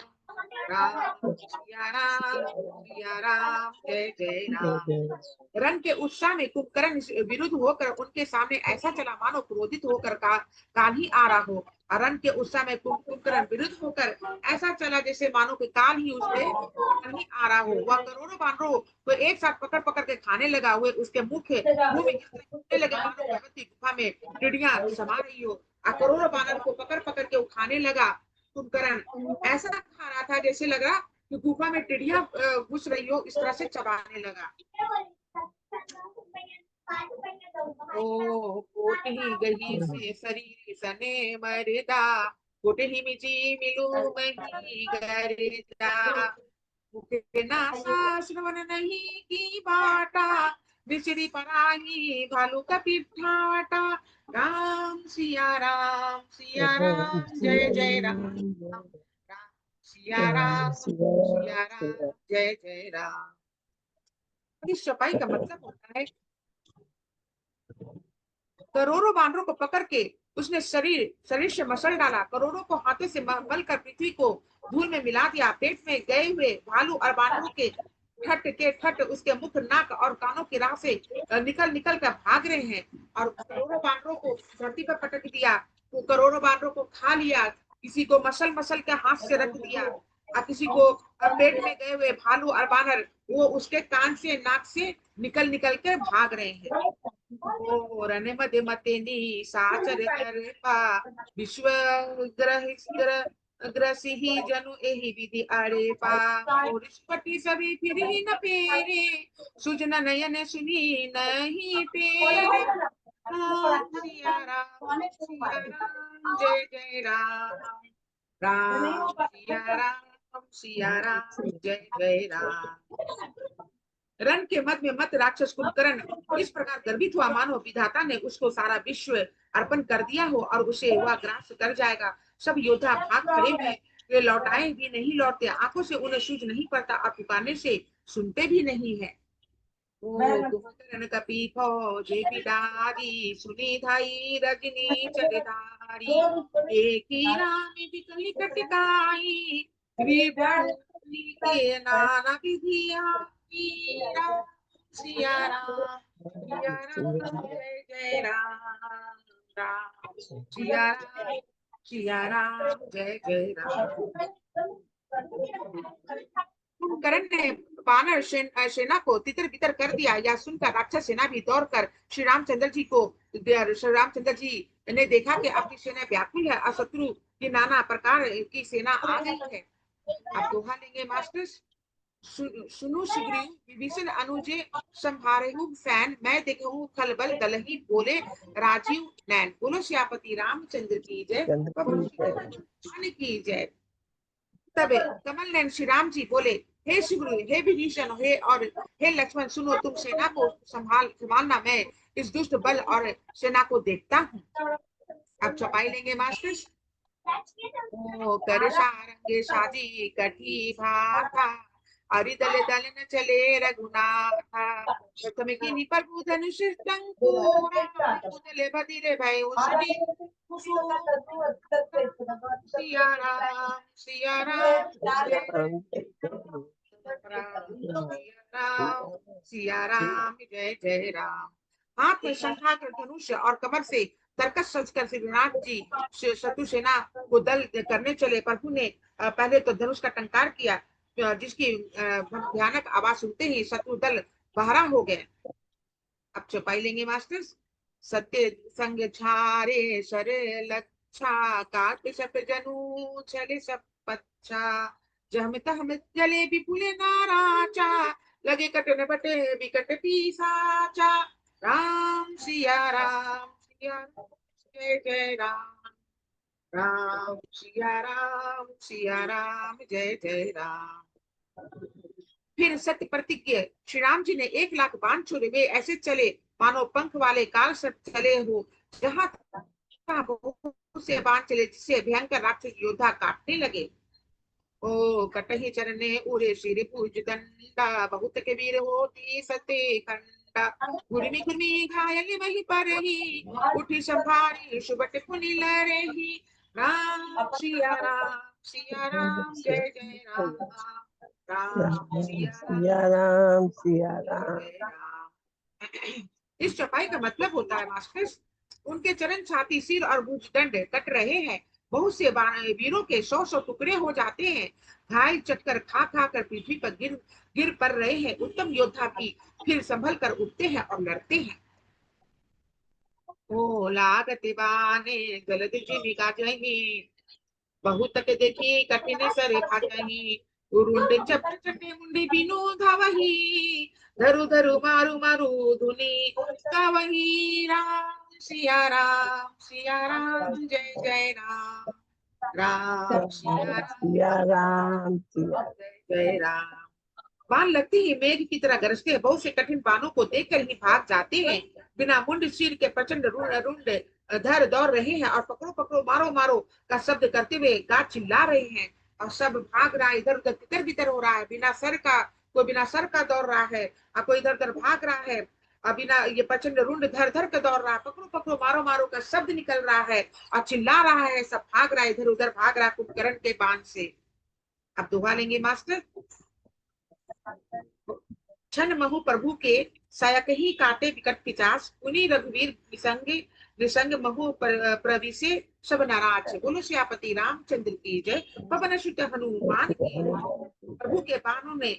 सिया राम जय जय राम। रंग के उत्साह में कुंभकर्ण विरुद्ध होकर उनके सामने ऐसा चला मानो क्रोधित होकर काल ही आ रहा हो। और रंग के उत्साह में कुंभकर्ण विरुद्ध होकर ऐसा चला जैसे मानो कि काल ही उसके काल ही आ रहा हो। वह करोड़ों बानरों को एक साथ पकड़ पकड़ के खाने लगा हुए उसके मुंह में घुसने लगे, मानो भगवती गुफा में टिड्डियां समा रही हो। और करोड़ों बानर को पकड़ पकड़ के वो खाने लगा। कुंभकर्ण ऐसा खा रहा था जैसे लग रहा कि गुफा में टिड्डियां घुस रही हो, इस तरह से चबाने लगा। ओ कोटि गही से शरीर सने मरदा, कोटि मिची मिलू मही गरिदा। मुखे नासा श्रवण नहीं की बाटा, बिसरी पराही भालू का पिठाटा। सिया राम जय जय राम। राम सिया राम जय जय राम। इस चौपाई का मतलब होता है, करोड़ों बानरों को पकड़ के उसने शरीर शरीर से मसल डाला, करोड़ों को हाथों से मल कर पृथ्वी को धूल में मिला दिया। पेट में गए हुए भालू और बानरों के ठट उसके मुख नाक और कानों की राह से निकल निकल कर भाग रहे हैं। और करोड़ों बानरों को धरती पर पटक दिया, तो करोड़ों बानरों को खा लिया। किसी को मसल मसल के हाथ से रख दिया, और किसी को पेट में गए हुए भालू और बानर वो उसके कान से नाक से निकल निकल के भाग रहे हैं। रने मते मते नी साचर पा, विश्व ग्रसी ही जनु एहि विधि अरे पा। निष्पति सभी फिर ही न पेरे, सुजन नयन सुनी नहीं टेरे। सिया राम जय जय राम। सिया राम जय जय राम। रण के मध्य में मत राक्षस कुंभकर्ण इस प्रकार गर्वित हुआ मानो विधाता ने उसको सारा विश्व अर्पण कर दिया हो और उसे वह ग्रास कर जाएगा। सब योद्धा भाग खड़े हुए, वे लौटाए भी नहीं लौटते, आंखों से उन्हें सूझ नहीं पड़ता और पुकारने से सुनते भी नहीं है। ओ कुंभकर्ण कपि फौजे बिडारी, सुनी धाई रजनी चरधारी। एक ही राम बिकल कटकाई, त्रिभुवनी के नाना विधिया। सिया राम जय जय राम। राम सिया राम जय जय राम। कुंभकर्ण ने वानर सेना को तितर बितर कर दिया। यह सुनकर राक्षस सेना भी दौड़कर श्री रामचंद्र जी ने देखा कि आपकी सेना व्याकुल है और शत्रु की नाना प्रकार की सेना आ गई है। अब दोहा लेंगे मास्टर्स। सुनो सुग्रीव विभीषण अनुजे संहारेहु फैन, मैं देखूं खलबल दलही बोले राजीव नैन। बोलो श्यापति रामचंद्र की जय, चंद्र पवन की सुत जय। हनुमान की जय। तब कमल नयन श्री राम जी बोले, हे सुग्रीव, हे विभीषण, हे लक्ष्मण, सुनो, तुम सेना को संभालना, मैं इस दुष्ट बल और सेना को देखता हूँ। अब चौपाई लेंगे मास्टर्स। ओ कर सारंगे साजी कठी भाथा, हरिदल दल न चले रघुनाथा। प्रथम किनि प्रभु धनुष टंकोरा, मुदले बधिरे भयो सुनी सिया राम सिया राम जय राम राम सिया राम जय जय राम। हाथ में शंखा कर धनुष और कमर से तरकस सजकर श्रीनाथ जी शत्रु सेना को दल करने चले। प्रभु ने पहले तो धनुष का टंकार किया, जिसकी भयानक आवाज सुनते ही शत्रु दल बहरा हो गए। अब चौपाई लेंगे मास्टर्स। सत्य संग छारे सरे लच्छा, काट सप जनु छले सब पच्छा, जहमित हम जले विपुले नाराचा, लगे कटन बटे विकट पीसाचा। राम सिया राम जय जय राम, राम सिया राम जय जय राम। फिर सत्य प्रतिज्ञ श्री राम जी ने 1,00,000 बाण छोड़े, वे ऐसे चले मानो पंख वाले काल सर्प चले हो। जहां बहुत से बाण चले, जिससे भयंकर राक्षस योद्धा काटने लगे। ओ कटहि चरने उरे सिर पूज दंडा, बहुत के वीर होती सते खंडा। गुरमी गुरमी घायल वही परही, उठी संभारी सुबट पुनि लरही। राम सिया राम जय जय राम, राम सिया राम सिया राम। जय राम। इस चौपाई का मतलब होता है मास्टर्स, उनके चरण छाती सिर और भुजदंड कट रहे हैं। बहुत से वीरों के 100 टुकड़े हो जाते हैं, घायल चक्कर खा खा कर पृथ्वी पर गिर गिर पड़ रहे हैं। उत्तम योद्धा भी फिर संभल कर उठते हैं और लड़ते हैं। ओ लागत बाने जलद जीविका जही, बहुत तक देखी कठिन सरे भाजही। उरुंड चप चटे मुंडी बिनु धावही, धरु धरु मारु मारु धुनी गावही। राम सिया राम जय जय राम, राम सिया राम सिया जय राम। बाण लगते ही मेघ की तरह गरजते हैं, बहुत से कठिन बाणों को देखकर ही भाग जाते हैं। बिना मुंड सिर के प्रचंड रुंड धर दौड़ रहे हैं और पकड़ो पकड़ो मारो मारो का शब्द करते हुए गा चिल्ला रहे हैं। और सब भाग रहा है, इधर उधर तितर बितर हो रहा है। बिना सर का दौड़ रहा है, और कोई इधर उधर भाग रहा है। बिना ये प्रचंड रुंड धर धर के दौड़ रहा है, पकड़ो पकड़ो मारो मारो का शब्द निकल रहा है और चिल्ला रहा है। सब भाग रहा है, इधर उधर भाग रहा है कुंभकर्ण के बाण से। अब दोहा लेंगे मास्टर। छन महु प्रभु के सायक ही काटे विकट पिचास, पुनि रघुवीर निसंग महु प्रविशे सब नाराज। बोलो श्यापति रामचंद्र की जय, पवन सुत हनुमान की जय। प्रभु के बाणों ने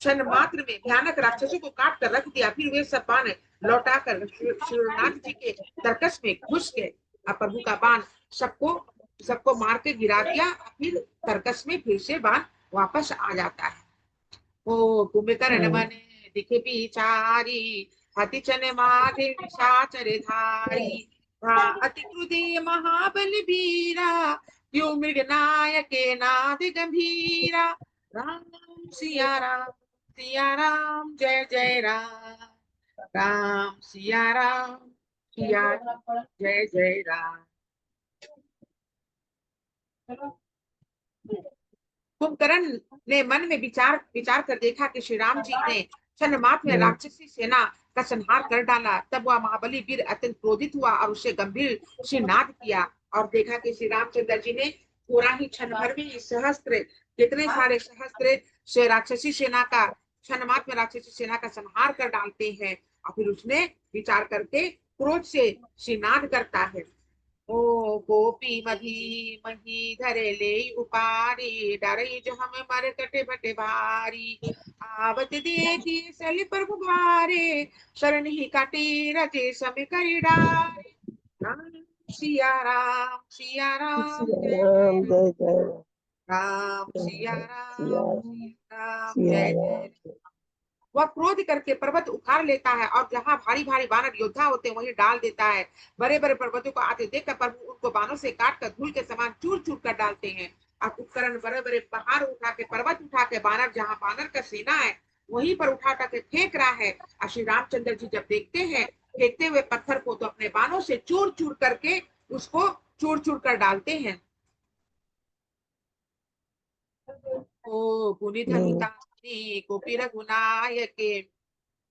क्षण मात्र में भयानक राक्षसों को काट कर रख दिया। फिर वे सब बाण लौटाकर श्रीनाथ जी के तरकस में घुस गए। अब प्रभु का बाण सबको मार के गिरा दिया। फिर तरकस में फिर से बाण वापस आ जाता है। ओ कुंभकर्ण बने दिखे बिचारी, हति चन मारे निशाचर धारी। अति क्रुधि महाबल वीरा, यो मृग नायक नाद गंभीरा। राम सिया राम जय जय राम, राम सिया जय जय राम। कुंभकर्ण ने मन में विचार कर देखा कि श्री राम जी ने क्षण मात्र में राक्षसी सेना का संहार कर डाला। तब वह महाबली वीर अत्यंत क्रोधित हुआ और उससे गंभीर से नाद किया और देखा कि श्री रामचंद्र जी ने पूरा ही क्षण भर में सहस्त्र, कितने सारे सहस्त्र से राक्षसी सेना का क्षण मात्र में राक्षसी सेना का संहार कर डालते हैं। और फिर उसने विचार करके क्रोध से श्रीनाद करता है। ओ गोपी मधी मही धरे ले उपारी, डरे जो हमें मर कटे भटे भारी। आवत देखी सली प्रभु भारे, शरण ही काटे रजे समय करी डारे। राम सिया राम सिया राम, सिया जय राम जय जय जय राम सिया राम सिया राम राम सिया राम, सिया जय जय। राम वह क्रोध करके पर्वत उखाड़ लेता है और जहां भारी भारी बानर योद्धा होते हैं वहीं डाल देता है। बड़े बड़े पर्वतों को आते देखकर प्रभु उनको बाणों से काट कर धूल के समान चूर चूर कर डालते हैं। और उपकरण बड़े बड़े पहाड़ उठा के, पर्वत उठा के, बानर जहां बानर का सेना है वहीं पर उठा उठा के फेंक रहा है। और श्री रामचंद्र जी जब देखते हैं फेंकते हुए पत्थर को, तो अपने बाणों से चूर चूर करके उसको चूर चूर कर डालते हैं। ओ पुनि धनुतानी गोपी रघुनायके,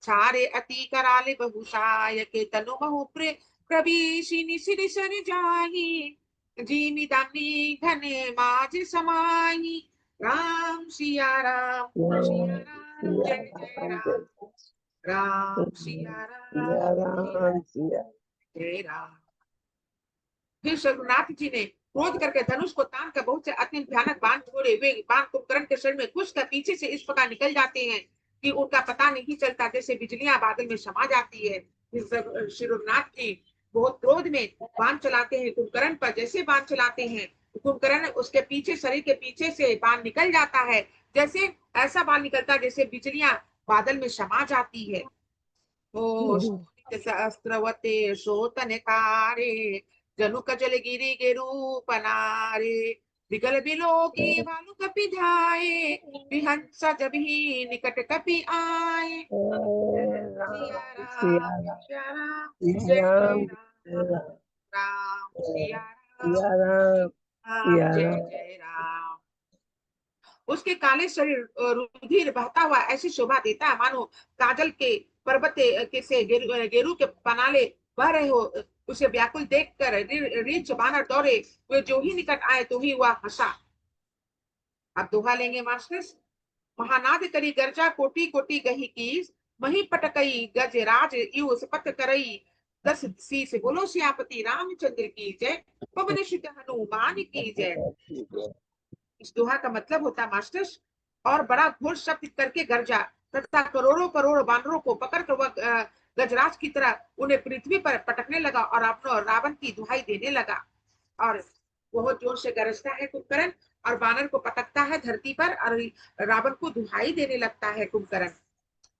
छारे अति कराले बहुसाय के तनु महु प्रवीशी निसिर सर जाही। जीमी दानी घने माज समाही। राम सिया राम सिया राम, सिया जय जय राम जय राम राम सिया राम सिया सिया राम सिया जय राम। फिर रघुनाथ जी ने क्रोध करके धनुष को तान कर बहुत से अत्यंत भयानक बाण छोड़े। वे बाण कुंभकर्ण के शरीर में घुसकर पीछे से इस प्रकार निकल जाते हैं कि उनका पता नहीं चलता, जैसे बिजलियां बादल में समा जाती है। श्री रघुनाथ जी बहुत क्रोध में बाण चलाते हैं कुंभकर्ण पर। जैसे बाण चलाते हैं कुंभकर्ण उसके पीछे, शरीर के पीछे से बाण निकल जाता है। जैसे ऐसा बाण निकलता है जैसे बिजलियां बादल में समा जाती है। ओ सहस्त्रवते सोतनकारे, जनु कजल गिरी के रूप नारे। विकल बिलो की भालू कपि धाये, विहंस जब ही निकट कपि आए। सिया राम राम सिया राम सिया राम, सिया जय जय राम राम राम सिया राम सिया राम राम, सिया जय राम जय राम। उसके काले शरीर रुधिर बहता हुआ ऐसी शोभा देता है मानो काजल के पर्वत के से गेरू के पनाले बह रहे हो। उसे व्याकुल देखकर रीछ बानर दौड़े, वे जो ही निकट आए तो ही वह हंसा। अब दोहा लेंगे मास्टर्स। महानाद करी गर्जा कोटि कोटि गही कीस, मही पटकई गज राज यू सपत करई। दस शीस बोलो सियापति रामचंद्र की जय, पवन सुत हनुमान की जय। इस दोहा का मतलब होता है मास्टर्स, और बड़ा घोर शब्द करके गरजा तथा करोड़ों करोड़ बानरों को पकड़कर वह गजराज की तरह उन्हें पृथ्वी पर पटकने लगा और अपना रावण की दुहाई देने लगा। और बहुत जोर से गरजता है कुंभकर्ण और बानर को पटकता है धरती पर और रावण को दुहाई देने लगता है कुंभकर्ण।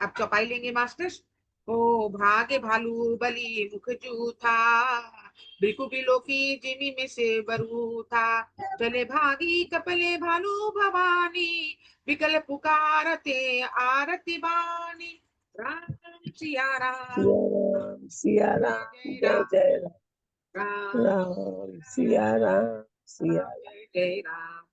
अब चौपाई लेंगे मास्टर्स। ओ भागे भालू बली मुख जूथा, बिकु बिलो की जिमी में से बरू था। चले भागी कपले भालू भवानी, विकल पुकारते आरती बानी। राम सिया राम सिया जय राम जय जय राम जय राम राम सिया राम सिया राम, जय जय राम।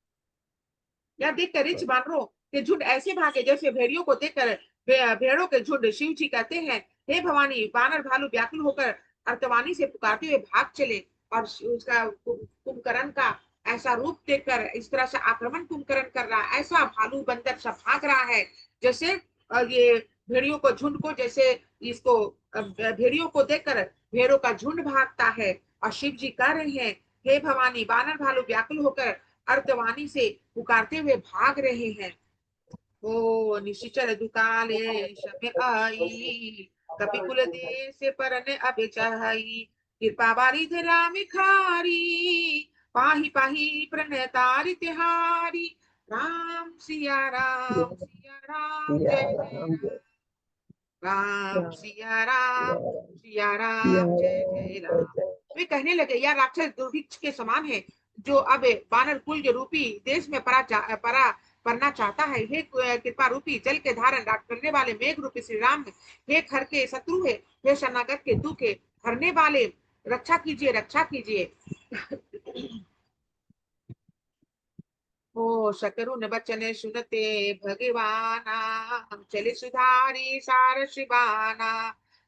या देखकर रिछ बानरों के झुंड ऐसे भागे जैसे भेड़ियों को देखकर भेड़ों के झुंड। शिव जी कहते हैं, हे भवानी, बानर भालू व्याकुल होकर अर्तवानी से पुकारते हुए भाग चले। और उसका कुंभकर्ण का ऐसा रूप देखकर इस तरह से आक्रमण कुंभकर्ण कर रहा है, ऐसा भालू बंदर सब भाग रहा है जैसे ये भेड़ियों को झुंड को, जैसे इसको भेड़ियों को देखकर भेड़ों का झुंड भागता है। और शिव जी कह रहे हैं, हे भवानी, बानर भालू व्याकुल होकर अर्धवाणी से पुकारते हुए भाग रहे हैं। ओ निशिचर दुकाले शमे आई, कपिकुल देश परन अब चाहई। कृपा बारिध राम खारी, पाही पाही प्रणतारि तिहारी। राम सिया राम, सिया जय जय राम जय राम राम सिया सिया राम, जय जय जय राम। जय वे कहने लगे, यह राक्षस दुर्भिक्ष के समान है जो अब बानर कुल के रूपी देश में परा पड़ना चाहता है। हे कृपा रूपी जल के धारण करने वाले मेघ रूपी श्री राम, हे खर के शत्रु है, हे शरणागत के दुख है हरने वाले, रक्षा कीजिए रक्षा कीजिए। ओ शतरुन बचन सुनते भगवाना, चले सुधारी सार शिवाना।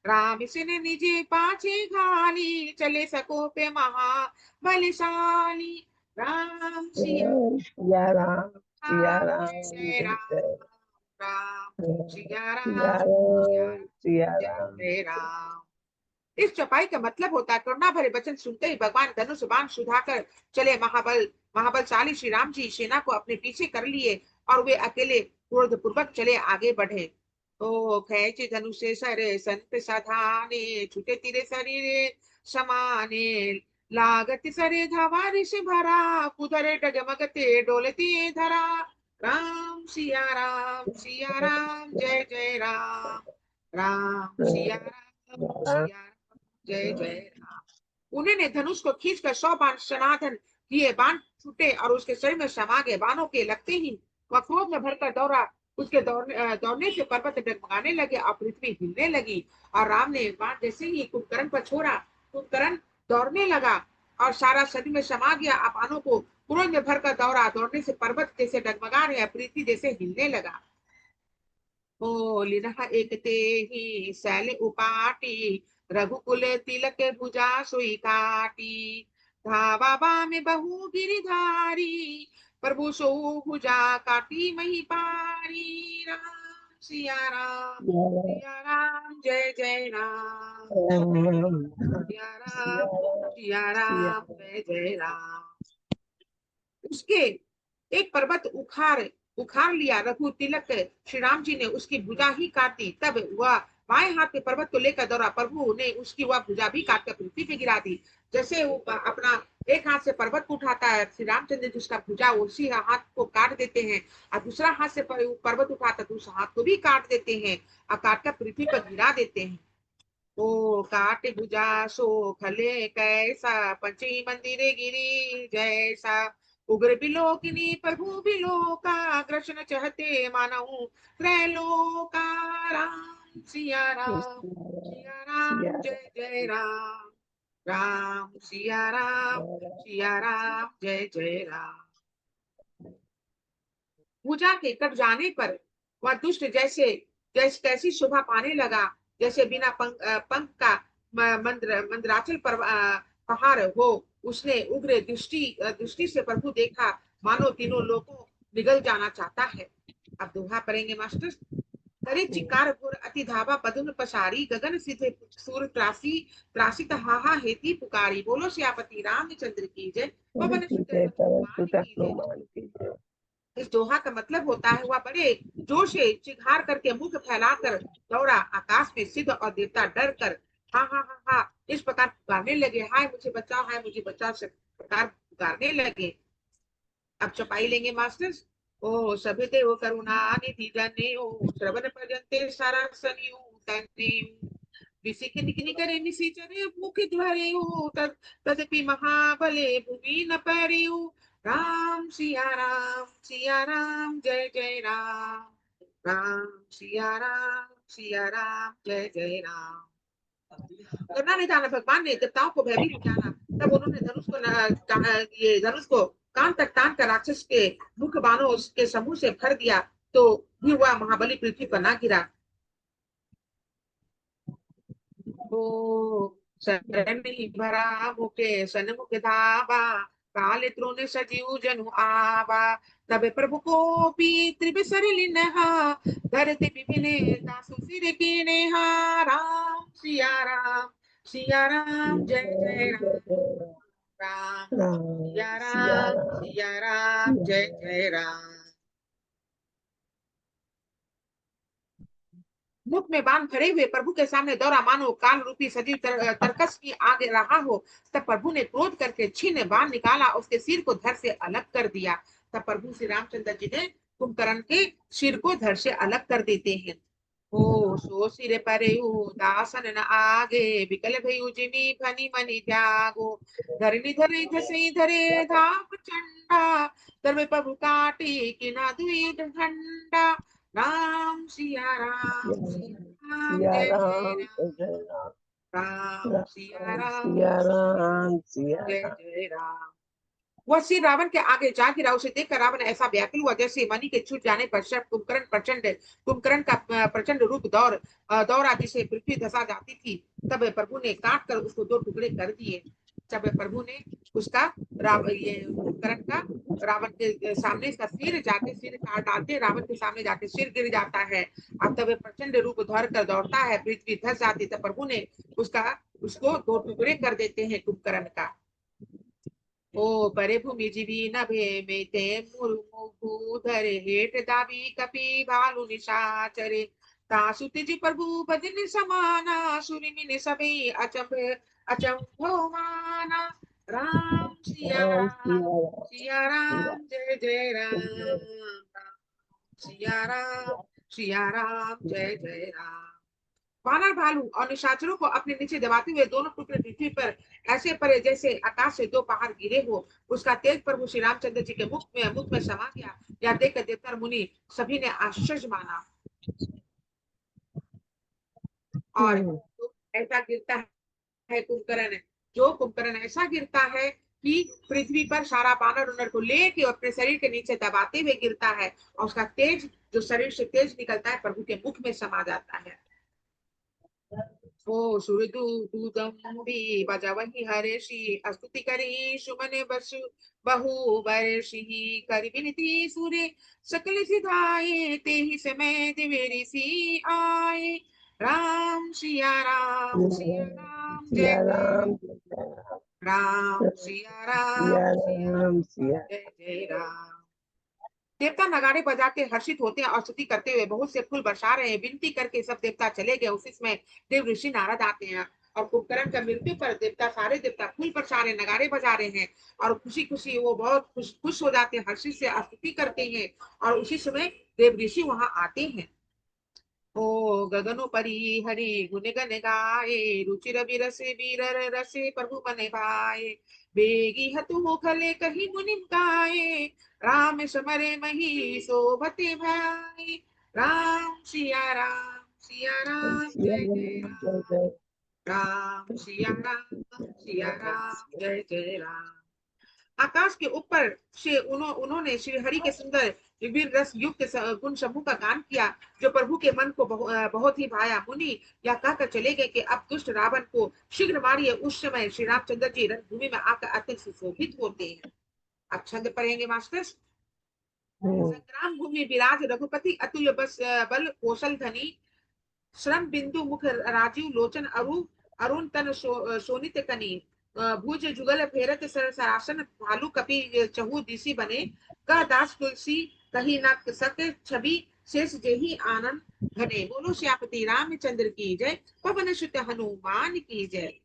राम सिन निजे पाछे घाली, चले सको पे महा बलशाली। राम सिया सिया राम, राम जय जय जय जय राम राम सिया सिया राम राम सिया जय राम जय राम। इस चौपाई का मतलब होता है करुणा भरे वचन सुनते ही भगवान धनुष बाण सुधाकर चले। महाबलशाली श्री राम जी सेना को अपने पीछे कर लिए और वे अकेले क्रोध पूर्वक चले आगे बढ़े। ओ खेच धनुष सरे संत साधाने छूटे तीरे शरीरे समाने लागत सरे धावा ऋष भरा कुदरे डगमगते डोलती धरा। राम सिया राम जय जय राम। राम सिया राम जय जय राम। उन्होंने धनुष को खींचकर 100 बाण सनातन किए। बाण छूटे और उसके शरीर में समा गए। बाणों के लगते ही वह क्रोध में भरकर दौड़ा। उसके दौड़ने से पर्वत डगमगाने लगे और पृथ्वी हिलने लगी। और राम ने बाण जैसे ही कुंभकर्ण पर छोड़ा, कुंभकर्ण दौड़ने लगा और सारा शरीर में समा गया। बाणों को क्रोध में भरकर दौड़ा। दौड़ने से पर्वत जैसे डगमगा रहे, पृथ्वी जैसे हिलने लगा। ओ लिनह एक ते ही शैल उपाटी रघुकुल तिलक भुजा सोई काटी। धावा में बहु गिरिधारी प्रभु सो भुजा काटी मही पारी। राम सिया राम जय जय राम। सिया राम जय जय राम। उसके एक पर्वत उखाड़ उखाड़ लिया। रघु तिलक श्री राम जी ने उसकी भुजा ही काटी। तब वह बाएं हाथ में पर्वत को लेकर दौड़ा। प्रभु ने उसकी वह भुजा भी काटकर पृथ्वी पे गिरा दी। जैसे वो अपना एक हाथ से पर्वत को उठाता है श्री रामचंद्र जी, उसका भुजा उसी हाथ को काट देते हैं। और दूसरा हाथ से पर्वत उठाता तो उस हाथ को भी काट देते हैं और काटकर पृथ्वी पर गिरा देते हैं। ओ काट भुजा सो खले कैसा पंचमी मंदिरे गिरी जैसा। उग्र बिलोकिनी प्रभु बिलोका कृष्ण चहते मानऊ त्रैलोका। राम सिया राम जय जय राम। राम सिया राम जय जय राम। पूजा के कट जाने पर वह दुष्ट जैसे जैसे कैसी शोभा पाने लगा, जैसे बिना पंख का मंदराचल पर पहाड़ हो। उसने उग्र दृष्टि से प्रभु देखा, मानो तीनों लोगों निगल जाना चाहता है। अब दोहा पढ़ेंगे मास्टर। करे चिकार घोर अति धावा पदुन पसारी गगन सिद्धे सूर त्रासी त्रासित हाहा हेती पुकारी। बोलो सियापति रामचंद्र की जय। पवन सुत हनुमान की जय। इस दोहा का मतलब होता है वह बड़े जोर से चिघार करके मुख फैलाकर दौड़ा। आकाश में सिद्ध और देवता डर कर हा हा हा हा इस प्रकार पुकारने लगे, हाय मुझे बचाओ, हाय मुझे बचाओ, इस प्रकार पुकारने लगे। अब चौपाई लेंगे मास्टर्स। ओ सभे देव करुणा निधि जने श्रवण पर्यंते सारा सनियो तने विसिक निकनि करे निशिचरे मुख ध्वरे तदपि महाबले भूमि न परे। राम सिया राम जय जय राम। राम सिया राम जय जय राम। करुणा निधान भगवान ने देवताओं को भयभीत जाना। तब उन्होंने धनुष को कान तक तान कर राक्षस के मुख बाणों उसके समूह से भर दिया, तो भी वह महाबली पृथ्वी पर ना गिरा। ओ शरण ही भरा मुके सन्मुख धावा काले त्रोने सजीव जनु आवा। तब प्रभु को पी त्रिबिसर लिन्हा धरती विभिने दासु सिर कीन्हा। राम सिया राम जय जय राम। राम सिया राम जय जय राम। मुख में बाण भरे हुए प्रभु के सामने दौड़ा, मानो काल रूपी सजीव तरकस की आग रहा हो। तब प्रभु ने क्रोध करके छीन बाण निकाला, उसके सिर को धड़ से अलग कर दिया। तब प्रभु श्री रामचंद्र जी ने कुंभकर्ण के सिर को धड़ से अलग कर देते हैं। ओ सो सिर परे दासन न आगे विकल भयु जिनी भनी मनि त्यागो। धरनी धरे धसई धरे धाम चंडा तब प्रभु काटी कि ना दुई घंटा। राम सिया राम जय जय राम। राम सिया राम जय जय राम। वह श्री रावण के आगे जा गिरा। उसे देखकर रावण ऐसा व्याकुल हुआ जैसे मणि के छूट जाने पर कुंभकर्ण का प्रचंड रूप दौड़ा जिसे पृथ्वी धसा जाती थी। तब प्रभु ने काट कर उसको 2 टुकड़े कर दिए। जब प्रभु ने उसका कुंभकर्ण का रावण के सामने इसका सिर काट डालते, रावण के सामने जाके सिर गिर जाता है। अब तब प्रचंड रूप धर कर दौड़ता है, पृथ्वी धस जाती। तब प्रभु ने उसका उसको दो टुकड़े कर देते हैं कुंभकर्ण का। ओ परे भूमि जीवी नभे में ते मुर्मु भूधर हेठ दाबी कपि भालु निशाचरे तासु तिज प्रभु भजन समाना सुरि मिन सबे अचंभ अचंभो माना। राम सिया राम राम सिया राम सिया सिया राम जय जय जय राम। सिया राम जय जय राम। वानर भालू और निशाचरों को अपने नीचे दबाते हुए दोनों टुकड़े पृथ्वी पर ऐसे पड़े जैसे आकाश से दो पहाड़ गिरे हो। उसका तेज प्रभु श्री रामचंद्र जी के मुख में समा गया। यह देखकर देवता और मुनि सभी ने आश्चर्य माना। और हम्म, ऐसा गिरता है कुंभकर्ण, जो कुंभकर्ण ऐसा गिरता है कि पृथ्वी पर सारा बानर उनर को लेके अपने शरीर के नीचे दबाते हुए गिरता है, और उसका तेज जो शरीर से तेज निकलता है प्रभु के मुख में समा जाता है। ओ सुरदूतम बजवहि हर्षि स्तुति करी सुमन बसु बहु वर्षि करि विनती सुरे सकल सिधाए ते ही समय दिव्य ऋषि आए। राम सिया राम जय सिया जय राम जय जय राम सिया राम सिया जय जय राम। देवता नगाड़े बजाते हर्षित होते हैं और स्तुति करते हुए बहुत से फूल बरसा रहे हैं। विनती करके सब देवता चले गए। उसी समय देव ऋषि नारद आते हैं और कुंभकर्ण का मृत्यु पर देवता सारे देवता फूल बरसा रहे नगाड़े बजा रहे हैं और खुशी खुशी वो बहुत खुश हो जाते हैं, हर्षित से स्तुति करते हैं। और उसी समय देव ऋषि वहां आते हैं। ओ गगनो परी हरि गुण गन गाए रुचिर बिरसे बीरर रसे प्रभु मन भाए बेगी हतु खले कही मुनि गाए राम समरे मही सोभते भाई। राम सिया राम जय जय जय राम। जय राम सिया राम जय जय राम। आकाश के ऊपर से उन्होंने श्री हरि के सुंदर वीर रस युक्त गुण समूह का गान किया, जो प्रभु के मन को बहुत ही भाया। मुनि यह कहकर चले गए कि अब दुष्ट रावण को शीघ्र मारिए। उस समय श्री रामचंद्र जी रणभूमि में आकर अत्यंत सुशोभित होते हैं। अब छंद पढ़ेंगे मास्टर। हम्म, संग्राम भूमि विराज रघुपति अतुल्य बल कौशल धनी श्रम बिंदु मुख राजीव लोचन अरुण तन शोनित कनी भुज जुगल फेरत सरासन भालू कपि चहु दिशि बने कह दास तुलसी कही न सक छवि शेष जेहि आनंद घने। बोलो श्यापति रामचंद्र की जय पवन सुत हनुमान की जय।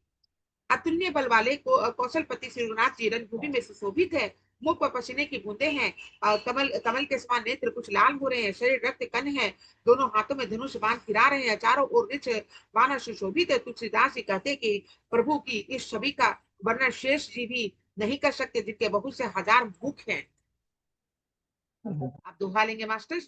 अतुल्य बल वाले को कौशलपति श्री रघुनाथ जी रणभूमि में सुशोभित है। मुख पर पसीने की बूंदे हैं और कमल कमल के समान नेत्र कुछ लाल हो रहे हैं। शरीर रक्त कन है। दोनों हाथों में धनुष बाण फिरा रहे हैं। चारों ओर रिच वानर सुशोभित है। तुलसीदास जी कहते कि प्रभु की इस छवि का वर्णन शेष जी भी नहीं कर सकते, जिनके बहुत से हजार मुख हैं। आप दोहा लेंगे मास्टर।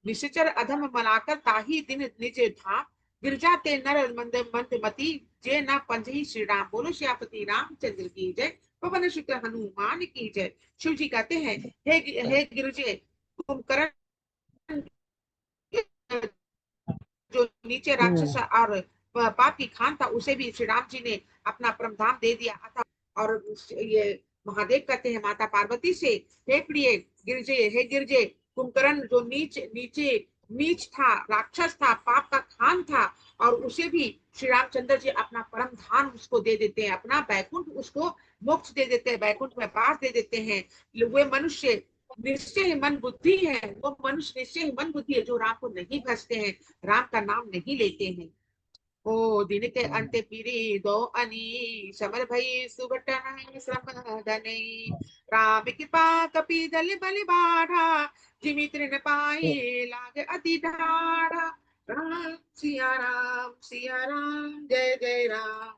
निश्चर अधम मनाकर ताही दिन निज धाम गिरजा ते नर मंद मंद मती जय न पंजही श्री राम। बोलो श्यापति रामचंद्र की जय पवन सुत हनुमान की जय। शिव जी कहते हैं हे गिरजे कुंभकर्ण जो नीचे राक्षस और पापी खान था उसे भी श्री राम जी ने अपना परम धाम दे दिया था। और ये महादेव कहते हैं माता पार्वती से हे प्रिय गिरजे हे गिरजे कुंभकर्ण जो नीचे नीच था, राक्षस था, पाप का खान था, और उसे भी श्री रामचंद्र जी अपना परम धाम उसको दे देते हैं, अपना बैकुंठ उसको मोक्ष दे देते हैं, बैकुंठ में पास दे देते हैं। वे मनुष्य निश्चय मन बुद्धि है, वो मनुष्य निश्चय मन बुद्धि है जो राम को नहीं भजते हैं, राम का नाम नहीं लेते हैं। ओ दिन के अंत पीरी दो अनी समर भई सुबटन श्रम धनई राम कृपा कपि दल बल बाढ़ा जिमि तृण पाई लाग अति ढाढ़ा। सिया राम जय जय राम।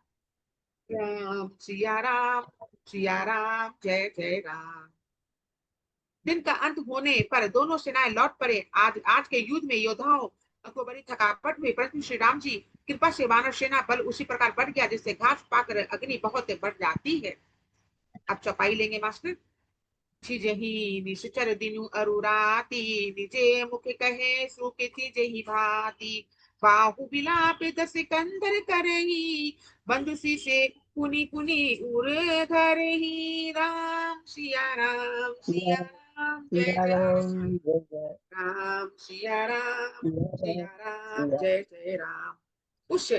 सिया राम जय जय राम। दिन का अंत होने पर दोनों सेनाएं लौट पड़े। आज के युद्ध में योद्धाओं को बड़ी थकावट हुई, परंतु श्री राम जी कृपा से वानर सेना बल उसी प्रकार बढ़ गया जिससे घास पाकर अग्नि बहुत बढ़ जाती है। अब चौपाई लेंगे मास्टर। छिजहि निश्चर दिनु अरुराती निजे मुख कहे सुख छिजहि भांति बाहु बिलाप दस कंधर करही बंदुसी से पुनि पुनि उर धरही। राम सिया राम सिया जय सिया जय राम जय जय राम सिया राम सिया राम सिया जय जय राम। उस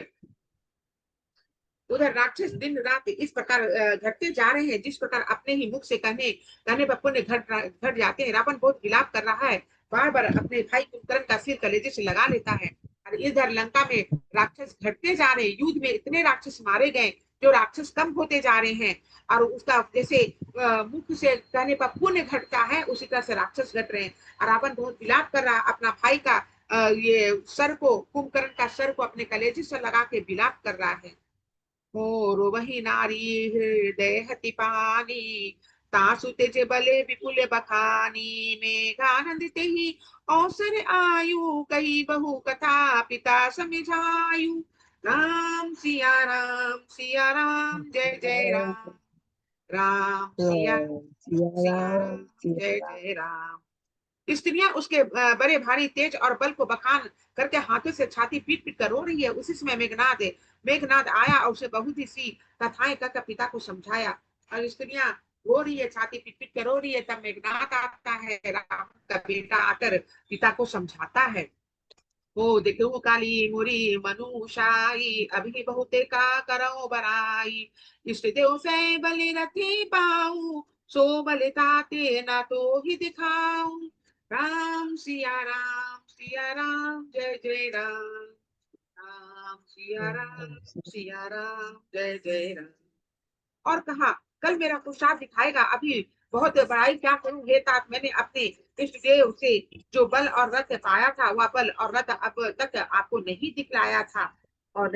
उधर राक्षस दिन रात इस प्रकार घटते जा रहे हैं, जिस प्रकार अपने ही मुख से कहने कहने पर पुण्य घट जाते हैं। रावण बहुत विलाप कर रहा है, बार बार अपने भाई कुंभकर्ण का सिर कलेजे से लगा लेता है। और इधर लंका में राक्षस घटते जा रहे हैं, युद्ध में इतने राक्षस मारे गए, जो राक्षस कम होते जा रहे हैं। और उसका जैसे मुख से कहने पर पुण्य घटता है, उसी तरह से राक्षस घट रहे हैं। और रावण बहुत विलाप कर रहा है, अपना भाई का ये सर को, कुंभकर्ण का सर को अपने कलेजे से लगा के विलाप कर रहा है। हो वही नारी हृदय हति पानी, तासु तेजे बले विपुल बखानी, मेघानंदिते ही अवसर आयु, कही बहु कथा पिता समझायु। राम सिया राम जय जय राम, राम सिया सिया राम राम सिया जय राम। जय राम। स्त्रियां उसके बड़े भारी तेज और बल को बखान करके हाथों से छाती पीट पीट कर रो रही है। उसी समय मेघनाद आया और उसे बहुत ही सी कथाएं कहकर पिता को समझाया। और स्त्रियां रो रही है, छाती पीट पीट कर रो रही है, तब मेघनाद आता है, राम का बेटा आकर पिता को समझाता है। ओ देखो काली मुरी मनुषाई, अभी बहुते का करो बराई, इष्ट देव से बलि रथी पाऊं, सो बलि ताते ना तो ही दिखाऊं। राम सिया राम जय जय राम, सिया राम जय जय राम। और कहा, कल मेरा पुरुषार्थ दिखाएगा, अभी बहुत बड़ाई क्या करूं हे तात, मैंने अपने इष्ट देव से जो बल और रथ पाया था, वह बल और रथ अब तक आपको नहीं दिखलाया था, और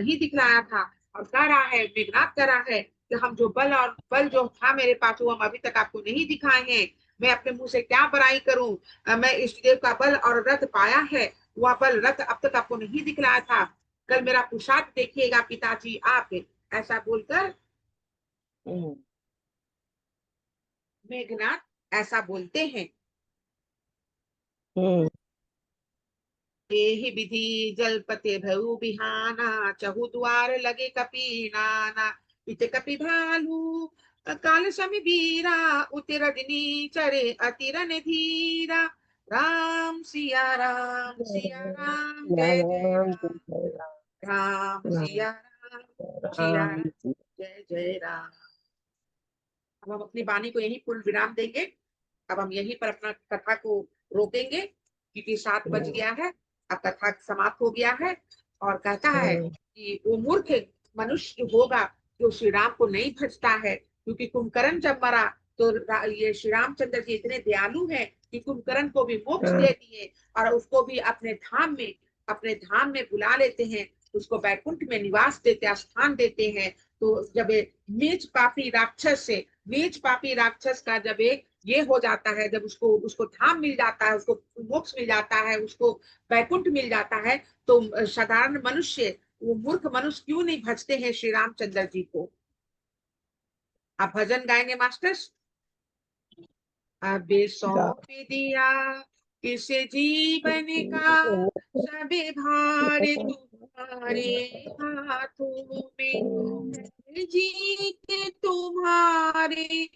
कह रहा है, मेघनाथ कह रहा है कि हम जो बल जो था मेरे पास, वो हम अभी तक आपको नहीं दिखाए हैं। मैं अपने मुंह से क्या बड़ाई करूं, मैं इष्ट देव का बल और रथ पाया है, वह बल रथ अब तक आपको नहीं दिखलाया था। कल मेरा पुरुषार्थ देखिएगा पिताजी आप, ऐसा बोलकर हम्म, मेघनाथ ऐसा बोलते हैं। हम्म, एहि विधि जलपते भयउ बिहाना, चहु द्वार लगे कपि नाना, इत कपि भालू काल सम बीरा, उत रजनी चरे अति रन धीरा। सिया राम सिया जय जय राम राम, जय राम। राम राम सिया राम राम जय जय राम। अब हम अपनी वाणी को यही पूर्ण विराम देंगे। अब हम यहीं पर अपना कथा को रोकेंगे, क्योंकि 7 बज गया है, अब कथा समाप्त हो गया है। और कहता है कि वो मूर्ख मनुष्य होगा जो श्री राम को नहीं भजता है, क्योंकि कुंभकर्ण जब मरा तो ये श्री रामचंद्र जी इतने दयालु हैं कि कुंभकर्ण को भी मोक्ष दे दिए, और उसको भी अपने धाम में बुला लेते हैं, उसको बैकुंठ में निवास देते, स्थान देते हैं। तो जब नीच पापी राक्षस का जब ये हो जाता है, जब उसको उसको धाम मिल जाता है, उसको मोक्ष मिल जाता है, उसको बैकुंठ मिल जाता है, तो साधारण मनुष्य, वो मूर्ख मनुष्य क्यों नहीं भजते हैं श्री रामचंद्र जी को। आप भजन गाएंगे मास्टर। अबे सौंप दिया इस जीवन का, सभी भार तुम्हारे हाथों में, जीत तुम्हारे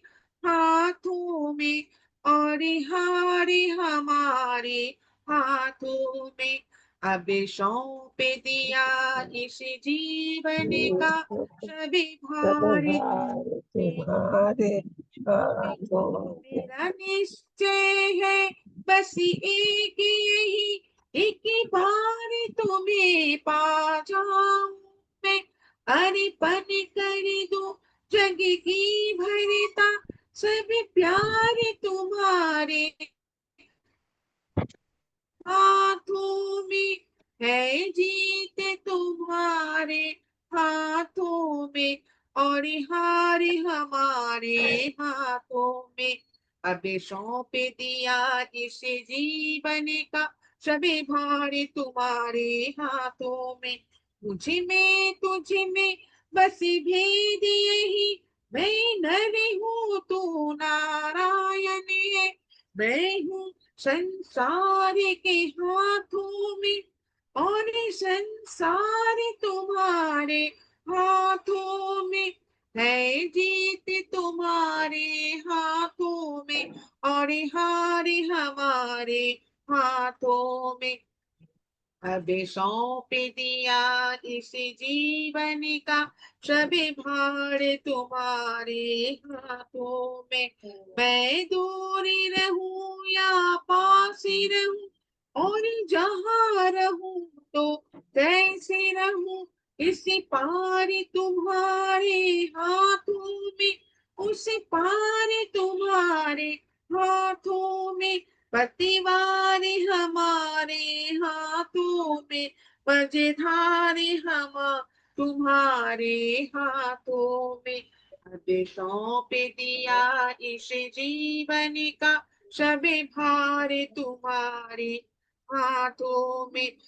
हाथों में, और हार हमारे हाथों में। अब सौंप दिया इस जीवन का, सभी भार तुम्हारे तुम्हारे में। हाथों में। मेरा निश्चय है बस एक यही, एक ही बार तुम्हें पा जाऊं मैं, अर्पण कर दो जग की भरता, सब प्यार तुम्हारे हाथों में है, जीत तुम्हारे हाथों में, और हार हमारे हाथों में। अब सौंप दिया इस जीवन का, सभी भार तुम्हारे हाथों में। तुझ में बस भेद यही, मैं नर हूँ तू नारायण है, मैं हूँ संसार के हाथों में, और संसार तुम्हारे हाथों में है, जीत तुम्हारे हाथों में, और हार हमारे हाथों में। अब सौंप दिया इस जीवन का सभी भार तुम्हारे हाथों में। मैं दूर रहूं या पास रहूं, और जहाँ रहूं तो कैसे रहूं, इस पार तुम्हारे हाथों में, उस पार तुम्हारे हाथों में। पतिवार हमारे हाथों में, मझधार हम तुम्हारे हाथों में। अब सौंप दिया इस जीवन का सभी भार तुम्हारे हाथों में।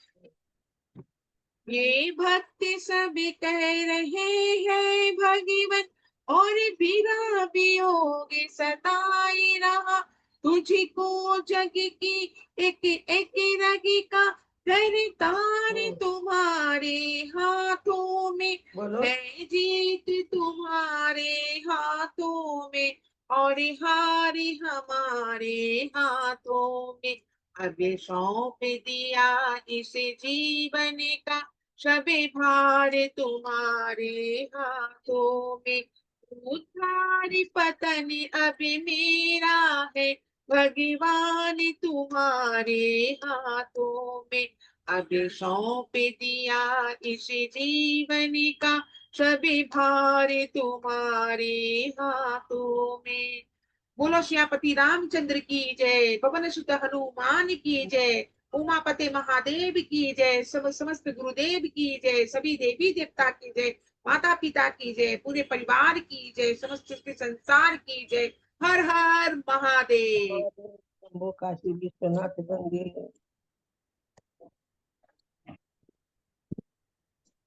ये भक्त सब कह रहे हैं भगवन, और बिना वियोग सताई रहा। तुझको जग की एक एक रग का करतार तुम्हारे हाथों में। बोलो। है जीत तुम्हारे हाथों में, और हार हमारे हाथों में। अब सौंप दिया इस जीवन का सभी भार तुम्हारे हाथों में। उद्धार पतन अब मेरा है भगवान तुम्हारे हाथों में। अब सौंप दिया इस जीवन का सभी भार तुम्हारे हाथों में। बोलो श्यापति रामचंद्र की जय, पवन सुत हनुमान की जय, उमापति महादेव की जय, समस्त गुरुदेव की जय, सभी देवी देवता की जय, माता पिता की जय, पूरे परिवार की जय, समस्त सृष्टि संसार की जय। हर हर महादेव। शंभो काशी विश्वनाथ गंगे।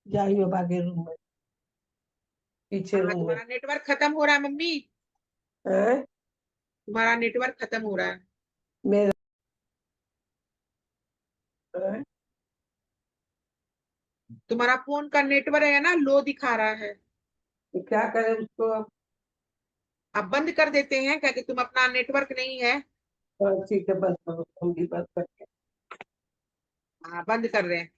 जाइए बागे रूम में, पीछे रूम में। तुम्हारा नेटवर्क खत्म हो रहा है मम्मी, हैं? तुम्हारा नेटवर्क खत्म हो रहा है। मेरा हैं? तुम्हारा फोन का नेटवर्क है ना, लो दिखा रहा है। तो क्या करें उसको अब? अब बंद कर देते हैं, क्या कि तुम अपना नेटवर्क नहीं है। ठीक है, बंद करो, हम भी बंद करके। हाँ, बंद कर रहे हैं।